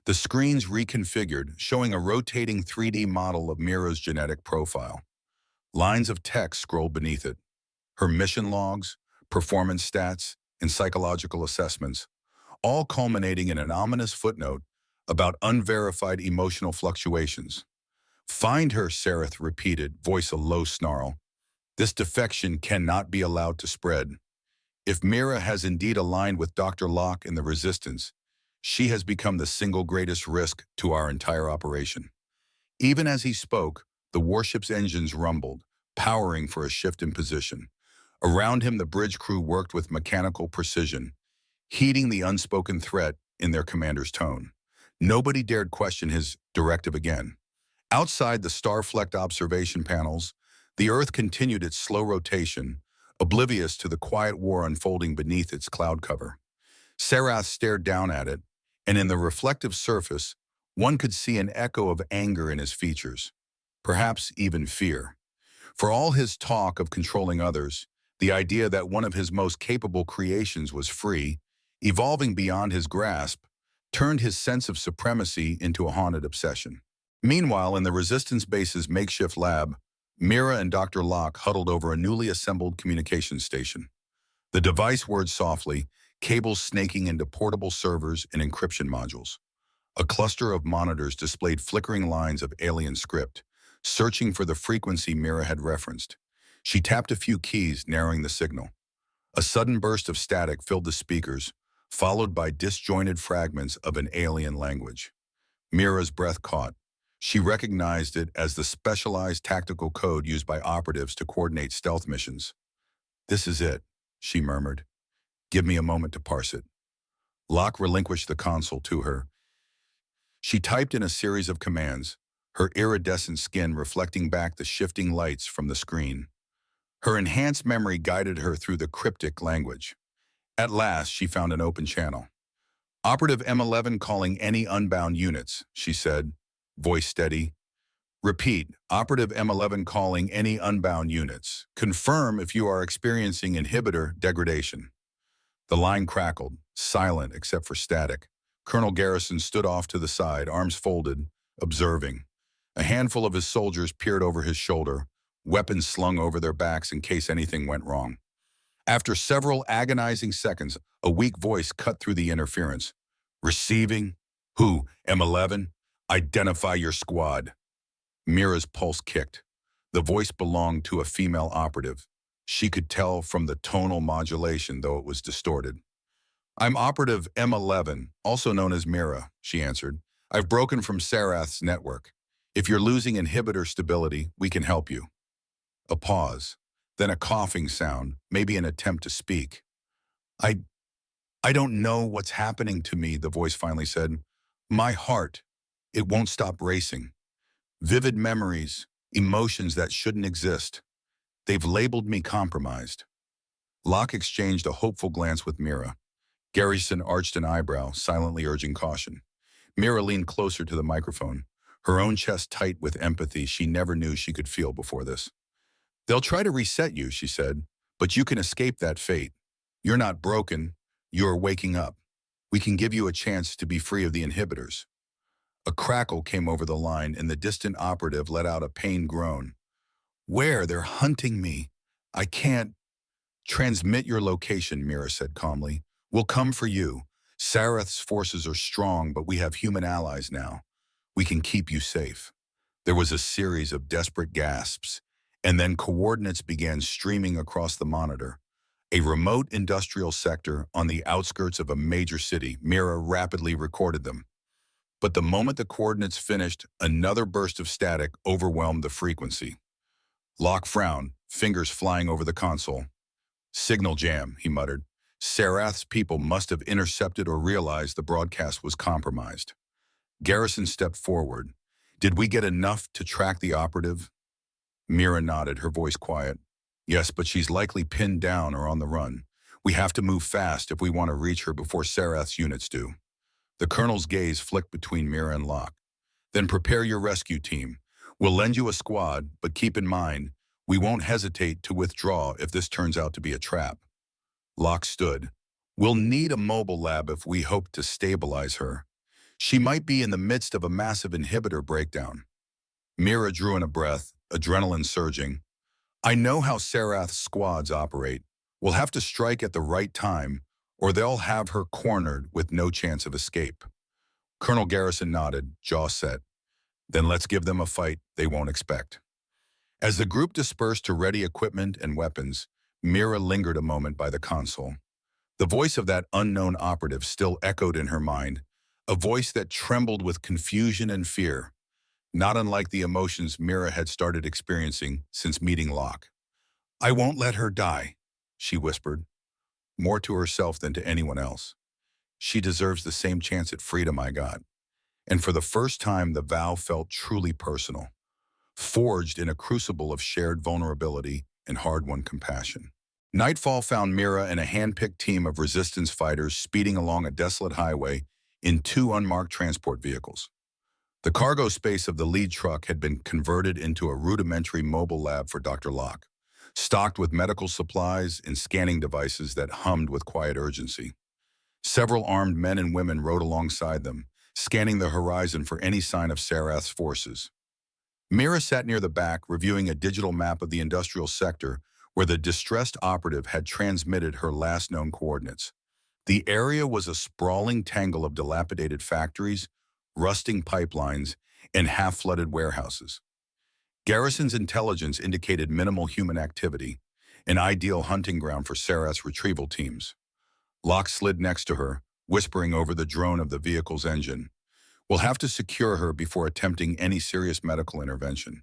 The screens reconfigured, showing a rotating 3D model of Mira's genetic profile. Lines of text scrolled beneath it. Her mission logs, performance stats, and psychological assessments, all culminating in an ominous footnote about unverified emotional fluctuations. "Find her," Sarath repeated, voice a low snarl. "This defection cannot be allowed to spread. If Mira has indeed aligned with Dr. Locke and the Resistance, she has become the single greatest risk to our entire operation." Even as he spoke, the warship's engines rumbled, powering for a shift in position. Around him, the bridge crew worked with mechanical precision, heeding the unspoken threat in their commander's tone. Nobody dared question his directive again. Outside the star-flecked observation panels, the Earth continued its slow rotation, oblivious to the quiet war unfolding beneath its cloud cover. Sarath stared down at it, and in the reflective surface, one could see an echo of anger in his features, perhaps even fear. For all his talk of controlling others, the idea that one of his most capable creations was free, evolving beyond his grasp, turned his sense of supremacy into a haunted obsession. Meanwhile, in the Resistance Base's makeshift lab, Mira and Dr. Locke huddled over a newly assembled communications station. The device whirred softly, cables snaking into portable servers and encryption modules. A cluster of monitors displayed flickering lines of alien script, searching for the frequency Mira had referenced. She tapped a few keys, narrowing the signal. A sudden burst of static filled the speakers, followed by disjointed fragments of an alien language. Mira's breath caught. She recognized it as the specialized tactical code used by operatives to coordinate stealth missions. "This is it," she murmured. "Give me a moment to parse it." Locke relinquished the console to her. She typed in a series of commands, her iridescent skin reflecting back the shifting lights from the screen. Her enhanced memory guided her through the cryptic language. At last, she found an open channel. "Operative M11 calling any unbound units," she said, voice steady. "Repeat, Operative M11 calling any unbound units. Confirm if you are experiencing inhibitor degradation." The line crackled, silent except for static. Colonel Garrison stood off to the side, arms folded, observing. A handful of his soldiers peered over his shoulder, weapons slung over their backs in case anything went wrong. After several agonizing seconds, a weak voice cut through the interference. "Receiving? Who? M11? Identify your squad." Mira's pulse kicked. The voice belonged to a female operative. She could tell from the tonal modulation, though it was distorted. "I'm Operative M11, also known as Mira," she answered. "I've broken from Sarath's network. If you're losing inhibitor stability, we can help you." A pause, then a coughing sound, maybe an attempt to speak. I I don't know what's happening to me," the voice finally said. "My heart, it won't stop racing. Vivid memories, emotions that shouldn't exist. They've labeled me compromised." Locke exchanged a hopeful glance with Mira. Garrison arched an eyebrow, silently urging caution. Mira leaned closer to the microphone, her own chest tight with empathy she never knew she could feel before this. "They'll try to reset you," she said, "but you can escape that fate. You're not broken, you're waking up. We can give you a chance to be free of the inhibitors." A crackle came over the line, and the distant operative let out a pained groan. "Where? They're hunting me. I can't." "Transmit your location," Mira said calmly. "We'll come for you. Sarath's forces are strong, but we have human allies now. We can keep you safe." There was a series of desperate gasps, and then coordinates began streaming across the monitor. A remote industrial sector on the outskirts of a major city. Mira rapidly recorded them. But the moment the coordinates finished, another burst of static overwhelmed the frequency. Locke frowned, fingers flying over the console. "Signal jam," he muttered. "Sarath's people must have intercepted or realized the broadcast was compromised." Garrison stepped forward. "Did we get enough to track the operative?" Mira nodded, her voice quiet. "Yes, but she's likely pinned down or on the run. We have to move fast if we want to reach her before Sarath's units do." The colonel's gaze flicked between Mira and Locke. "Then prepare your rescue team. We'll lend you a squad, but keep in mind, we won't hesitate to withdraw if this turns out to be a trap." Locke stood. "We'll need a mobile lab if we hope to stabilize her. She might be in the midst of a massive inhibitor breakdown." Mira drew in a breath, adrenaline surging. "I know how Sarath's squads operate. We'll have to strike at the right time, or they'll have her cornered with no chance of escape." Colonel Garrison nodded, jaw set. "Then let's give them a fight they won't expect." As the group dispersed to ready equipment and weapons, Mira lingered a moment by the console. The voice of that unknown operative still echoed in her mind, a voice that trembled with confusion and fear, not unlike the emotions Mira had started experiencing since meeting Locke. "I won't let her die. she whispered, more to herself than to anyone else. She deserves the same chance at freedom I got. And for the first time, the vow felt truly personal, forged in a crucible of shared vulnerability and hard-won compassion. Nightfall found Mira and a hand-picked team of resistance fighters speeding along a desolate highway in two unmarked transport vehicles. The cargo space of the lead truck had been converted into a rudimentary mobile lab for Dr. Locke, stocked with medical supplies and scanning devices that hummed with quiet urgency. Several armed men and women rode alongside them, scanning the horizon for any sign of Sarath's forces. Mira sat near the back, reviewing a digital map of the industrial sector where the distressed operative had transmitted her last known coordinates. The area was a sprawling tangle of dilapidated factories, rusting pipelines, and half-flooded warehouses. Garrison's intelligence indicated minimal human activity, an ideal hunting ground for Sarath's retrieval teams. Locke slid next to her, whispering over the drone of the vehicle's engine. We'll have to secure her before attempting any serious medical intervention.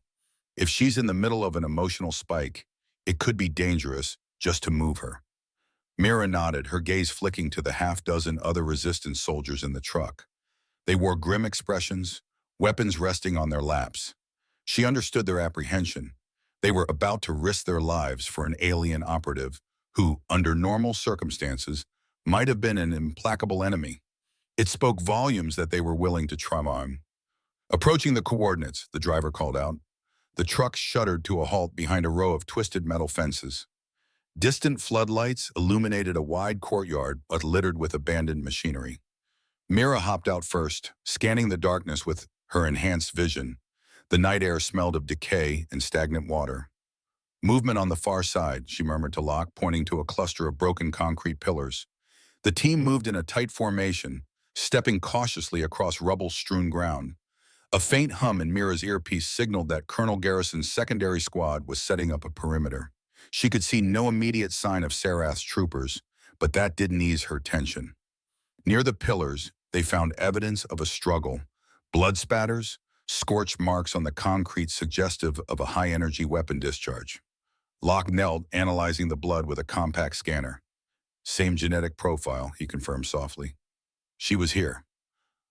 If she's in the middle of an emotional spike, it could be dangerous just to move her. Mira nodded, her gaze flicking to the half-dozen other resistance soldiers in the truck. They wore grim expressions, weapons resting on their laps. She understood their apprehension. They were about to risk their lives for an alien operative who, under normal circumstances, might have been an implacable enemy. It spoke volumes that they were willing to try on. Approaching the coordinates, the driver called out. The truck shuddered to a halt behind a row of twisted metal fences. Distant floodlights illuminated a wide courtyard but littered with abandoned machinery. Mira hopped out first, scanning the darkness with her enhanced vision. The night air smelled of decay and stagnant water. Movement on the far side, she murmured to Locke, pointing to a cluster of broken concrete pillars. The team moved in a tight formation, stepping cautiously across rubble-strewn ground. A faint hum in Mira's earpiece signaled that Colonel Garrison's secondary squad was setting up a perimeter. She could see no immediate sign of Sarath's troopers, but that didn't ease her tension. Near the pillars, they found evidence of a struggle. Blood spatters, scorched marks on the concrete suggestive of a high-energy weapon discharge. Locke knelt, analyzing the blood with a compact scanner. Same genetic profile, he confirmed softly. She was here.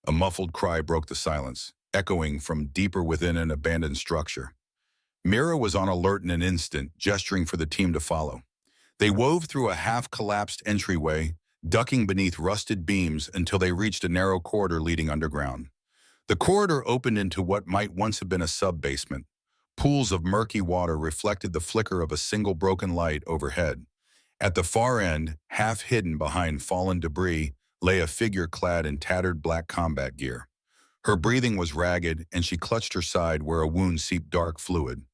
A muffled cry broke the silence, echoing from deeper within an abandoned structure. Mira was on alert in an instant, gesturing for the team to follow. They wove through a half-collapsed entryway, ducking beneath rusted beams until they reached a narrow corridor leading underground. The corridor opened into what might once have been a sub-basement. Pools of murky water reflected the flicker of a single broken light overhead. At the far end, half hidden behind fallen debris, lay a figure clad in tattered black combat gear. Her breathing was ragged, and she clutched her side where a wound seeped dark fluid.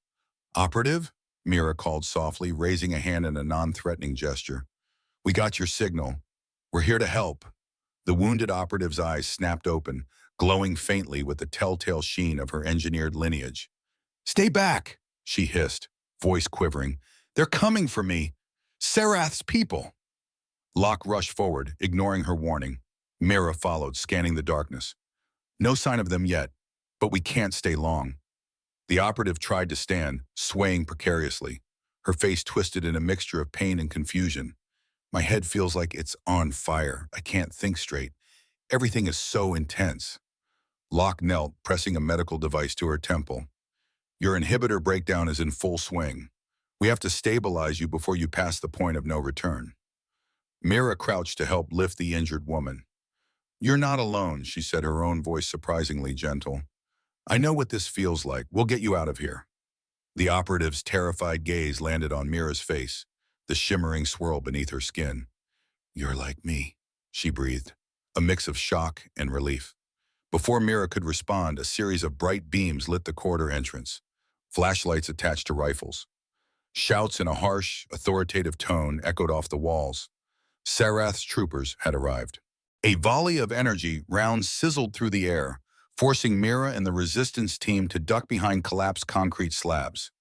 "Operative?" Mira called softly, raising a hand in a non-threatening gesture. "We got your signal. We're here to help." The wounded operative's eyes snapped open, glowing faintly with the telltale sheen of her engineered lineage. "Stay back," she hissed, voice quivering. "They're coming for me. Sarath's people." Locke rushed forward, ignoring her warning. Mira followed, scanning the darkness. "No sign of them yet, but we can't stay long." The operative tried to stand, swaying precariously, her face twisted in a mixture of pain and confusion. "My head feels like it's on fire. I can't think straight. Everything is so intense." Locke knelt, pressing a medical device to her temple. "Your inhibitor breakdown is in full swing. We have to stabilize you before you pass the point of no return." Mira crouched to help lift the injured woman. "You're not alone," she said, her own voice surprisingly gentle. "I know what this feels like. We'll get you out of here." The operative's terrified gaze landed on Mira's face, the shimmering swirl beneath her skin. "You're like me," she breathed, a mix of shock and relief. Before Mira could respond, a series of bright beams lit the corridor entrance, flashlights attached to rifles. Shouts in a harsh, authoritative tone echoed off the walls. Sarath's troopers had arrived. A volley of energy rounds sizzled through the air, forcing Mira and the resistance team to duck behind collapsed concrete slabs.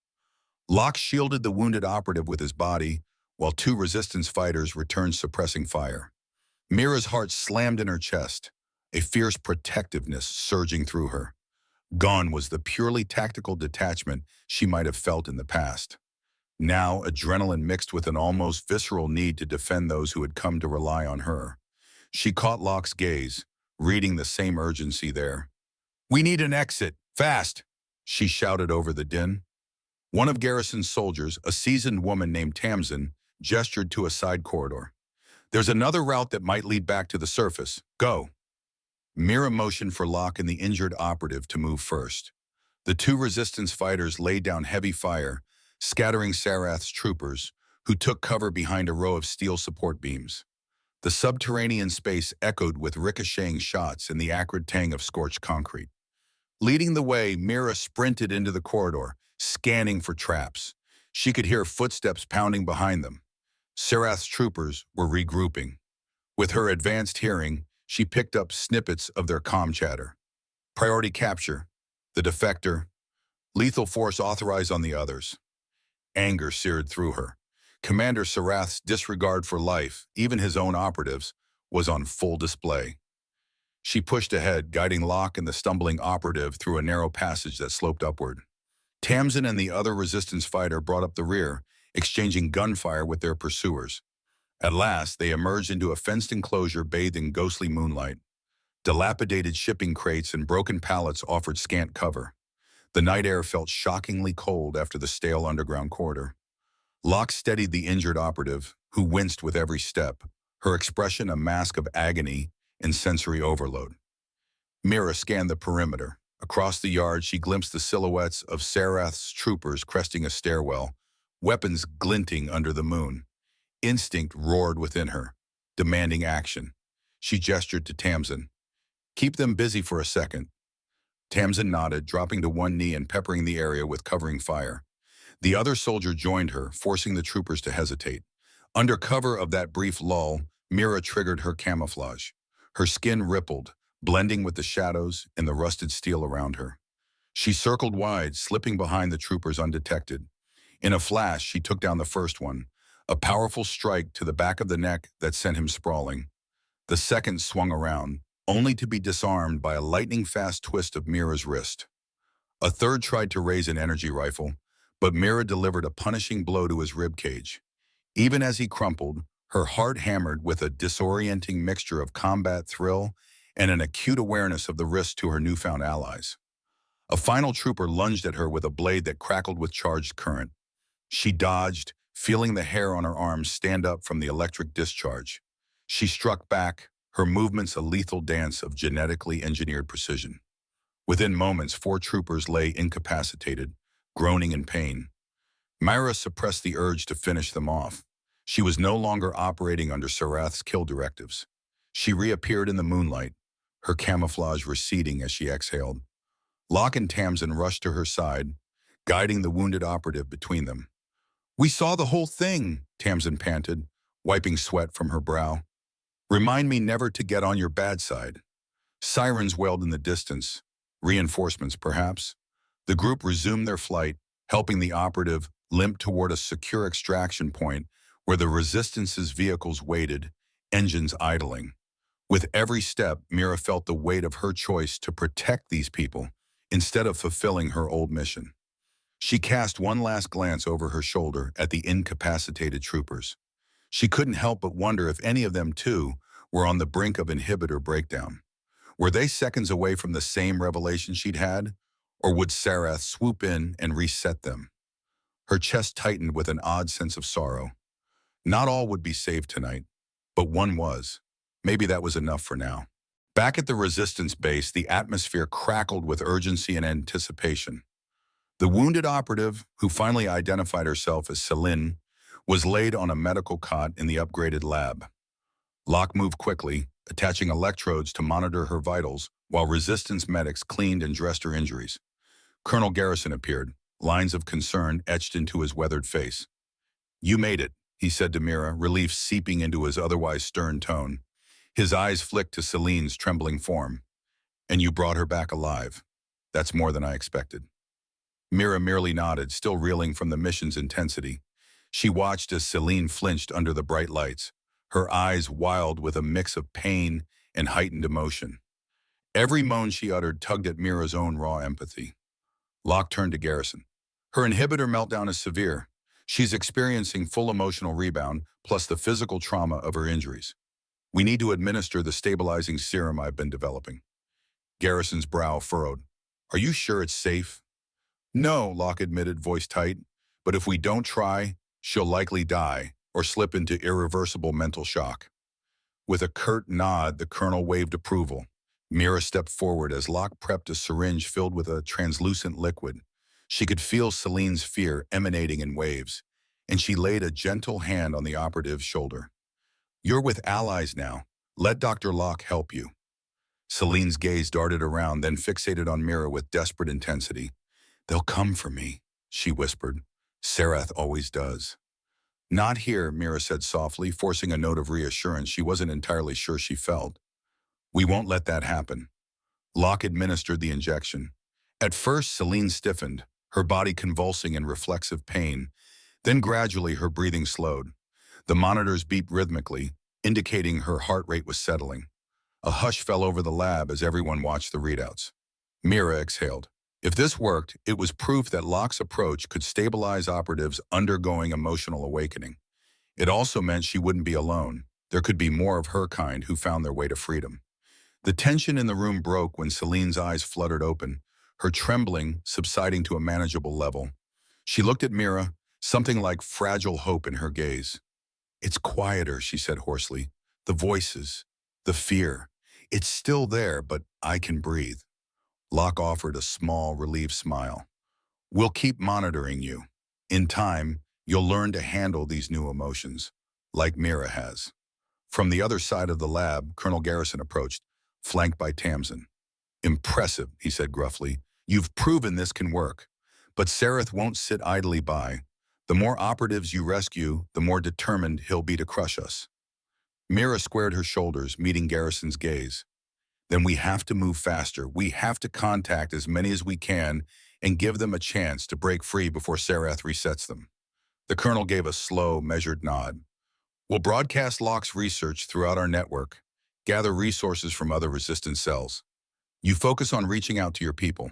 Locke shielded the wounded operative with his body, while two resistance fighters returned suppressing fire. Mira's heart slammed in her chest, a fierce protectiveness surging through her. Gone was the purely tactical detachment she might have felt in the past. Now, adrenaline mixed with an almost visceral need to defend those who had come to rely on her. She caught Locke's gaze, reading the same urgency there. "We need an exit, fast!" she shouted over the din. One of Garrison's soldiers, a seasoned woman named Tamsin, gestured to a side corridor. "There's another route that might lead back to the surface. Go." Mira motioned for Locke and the injured operative to move first. The two resistance fighters laid down heavy fire, scattering Sarath's troopers, who took cover behind a row of steel support beams. The subterranean space echoed with ricocheting shots and the acrid tang of scorched concrete. Leading the way, Mira sprinted into the corridor, scanning for traps. She could hear footsteps pounding behind them. Sarath's troopers were regrouping. With her advanced hearing, she picked up snippets of their comm chatter. Priority capture, the defector, lethal force authorized on the others. Anger seared through her. Commander Sarath's disregard for life, even his own operatives, was on full display. She pushed ahead, guiding Locke and the stumbling operative through a narrow passage that sloped upward. Tamsin and the other resistance fighter brought up the rear, exchanging gunfire with their pursuers. At last, they emerged into a fenced enclosure bathed in ghostly moonlight. Dilapidated shipping crates and broken pallets offered scant cover. The night air felt shockingly cold after the stale underground corridor. Locke steadied the injured operative, who winced with every step, her expression a mask of agony and sensory overload. Mira scanned the perimeter. Across the yard, she glimpsed the silhouettes of Sarath's troopers cresting a stairwell, weapons glinting under the moon. Instinct roared within her, demanding action. She gestured to Tamsin. "Keep them busy for a second." Tamsin nodded, dropping to one knee and peppering the area with covering fire. The other soldier joined her, forcing the troopers to hesitate. Under cover of that brief lull, Mira triggered her camouflage. Her skin rippled, blending with the shadows and the rusted steel around her. She circled wide, slipping behind the troopers undetected. In a flash, she took down the first one, a powerful strike to the back of the neck that sent him sprawling. The second swung around, only to be disarmed by a lightning-fast twist of Mira's wrist. A third tried to raise an energy rifle, but Mira delivered a punishing blow to his ribcage. Even as he crumpled, her heart hammered with a disorienting mixture of combat thrill and an acute awareness of the risk to her newfound allies. A final trooper lunged at her with a blade that crackled with charged current. She dodged, feeling the hair on her arms stand up from the electric discharge. She struck back, her movements a lethal dance of genetically engineered precision. Within moments, 4 troopers lay incapacitated, groaning in pain. Myra suppressed the urge to finish them off. She was no longer operating under Sarath's kill directives. She reappeared in the moonlight, her camouflage receding as she exhaled. Locke and Tamsin rushed to her side, guiding the wounded operative between them. "We saw the whole thing," Tamsin panted, wiping sweat from her brow. "Remind me never to get on your bad side." Sirens wailed in the distance. Reinforcements, perhaps. The group resumed their flight, helping the operative limp toward a secure extraction point where the Resistance's vehicles waited, engines idling. With every step, Mira felt the weight of her choice to protect these people instead of fulfilling her old mission. She cast one last glance over her shoulder at the incapacitated troopers. She couldn't help but wonder if any of them, too, were on the brink of inhibitor breakdown. Were they seconds away from the same revelation she'd had, or would Sarath swoop in and reset them? Her chest tightened with an odd sense of sorrow. Not all would be saved tonight, but one was. Maybe that was enough for now. Back at the Resistance base, the atmosphere crackled with urgency and anticipation. The wounded operative, who finally identified herself as Celine, was laid on a medical cot in the upgraded lab. Locke moved quickly, attaching electrodes to monitor her vitals, while Resistance medics cleaned and dressed her injuries. Colonel Garrison appeared, lines of concern etched into his weathered face. "You made it," he said to Mira, relief seeping into his otherwise stern tone. His eyes flicked to Celine's trembling form. "And you brought her back alive. That's more than I expected." Mira merely nodded, still reeling from the mission's intensity. She watched as Celine flinched under the bright lights, her eyes wild with a mix of pain and heightened emotion. Every moan she uttered tugged at Mira's own raw empathy. Locke turned to Garrison. "Her inhibitor meltdown is severe. She's experiencing full emotional rebound plus the physical trauma of her injuries. We need to administer the stabilizing serum I've been developing. Garrison's brow furrowed. Are you sure it's safe? No, Locke admitted, voice tight. But if we don't try, she'll likely die or slip into irreversible mental shock. With a curt nod, the colonel waved approval. Mira stepped forward as Locke prepped a syringe filled with a translucent liquid. She could feel Celine's fear emanating in waves, and she laid a gentle hand on the operative's shoulder. You're with allies now. Let Dr. Locke help you. Celine's gaze darted around, then fixated on Mira with desperate intensity. They'll come for me, she whispered. Sarath always does. Not here, Mira said softly, forcing a note of reassurance she wasn't entirely sure she felt. We won't let that happen. Locke administered the injection. At first, Celine stiffened, her body convulsing in reflexive pain. Then gradually her breathing slowed. The monitors beeped rhythmically, indicating her heart rate was settling. A hush fell over the lab as everyone watched the readouts. Mira exhaled. If this worked, it was proof that Locke's approach could stabilize operatives undergoing emotional awakening. It also meant she wouldn't be alone. There could be more of her kind who found their way to freedom. The tension in the room broke when Celine's eyes fluttered open, her trembling subsiding to a manageable level. She looked at Mira, something like fragile hope in her gaze. It's quieter, she said hoarsely. The voices, the fear. It's still there, but I can breathe. Locke offered a small, relieved smile. We'll keep monitoring you. In time, you'll learn to handle these new emotions, like Mira has. From the other side of the lab, Colonel Garrison approached, flanked by Tamsin. Impressive, he said gruffly. You've proven this can work. But Sarath won't sit idly by. The more operatives you rescue, the more determined he'll be to crush us. Mira squared her shoulders, meeting Garrison's gaze. Then we have to move faster. We have to contact as many as we can and give them a chance to break free before Sarath resets them. The colonel gave a slow, measured nod. We'll broadcast Locke's research throughout our network, gather resources from other resistance cells. You focus on reaching out to your people.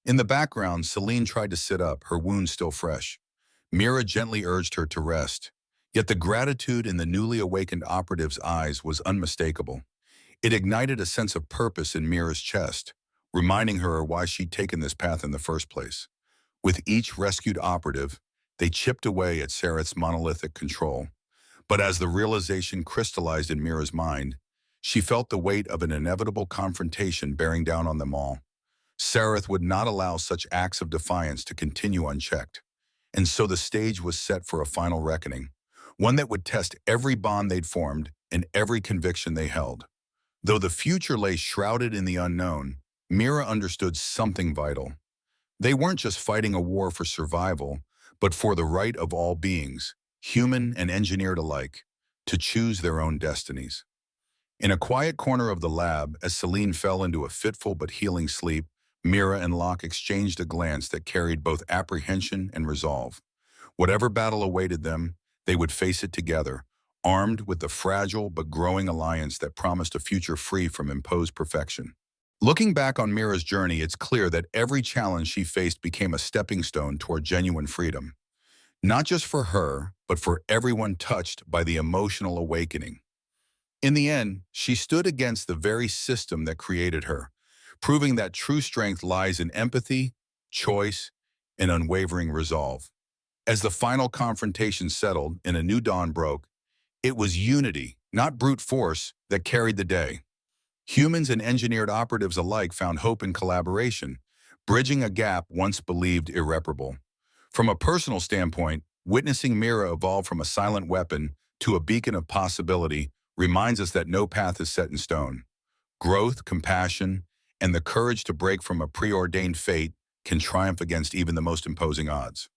In the background, Celine tried to sit up, her wound still fresh. Mira gently urged her to rest, yet the gratitude in the newly awakened operative's eyes was unmistakable. It ignited a sense of purpose in Mira's chest, reminding her why she'd taken this path in the first place. With each rescued operative, they chipped away at Sarath's monolithic control. But as the realization crystallized in Mira's mind, she felt the weight of an inevitable confrontation bearing down on them all. Sarath would not allow such acts of defiance to continue unchecked. And so the stage was set for a final reckoning, one that would test every bond they'd formed and every conviction they held. Though the future lay shrouded in the unknown, Mira understood something vital. They weren't just fighting a war for survival, but for the right of all beings, human and engineered alike, to choose their own destinies. In a quiet corner of the lab, as Celine fell into a fitful but healing sleep, Mira and Locke exchanged a glance that carried both apprehension and resolve. Whatever battle awaited them, they would face it together, armed with the fragile but growing alliance that promised a future free from imposed perfection. Looking back on Mira's journey, it's clear that every challenge she faced became a stepping stone toward genuine freedom. Not just for her, but for everyone touched by the emotional awakening. In the end, she stood against the very system that created her, proving that true strength lies in empathy, choice, and unwavering resolve. As the final confrontation settled and a new dawn broke, it was unity, not brute force, that carried the day. Humans and engineered operatives alike found hope in collaboration, bridging a gap once believed irreparable. From a personal standpoint, witnessing Mira evolve from a silent weapon to a beacon of possibility reminds us that no path is set in stone. Growth, compassion, and the courage to break from a preordained fate can triumph against even the most imposing odds.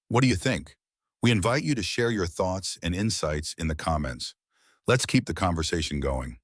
What do you think? We invite you to share your thoughts and insights in the comments. Let's keep the conversation going.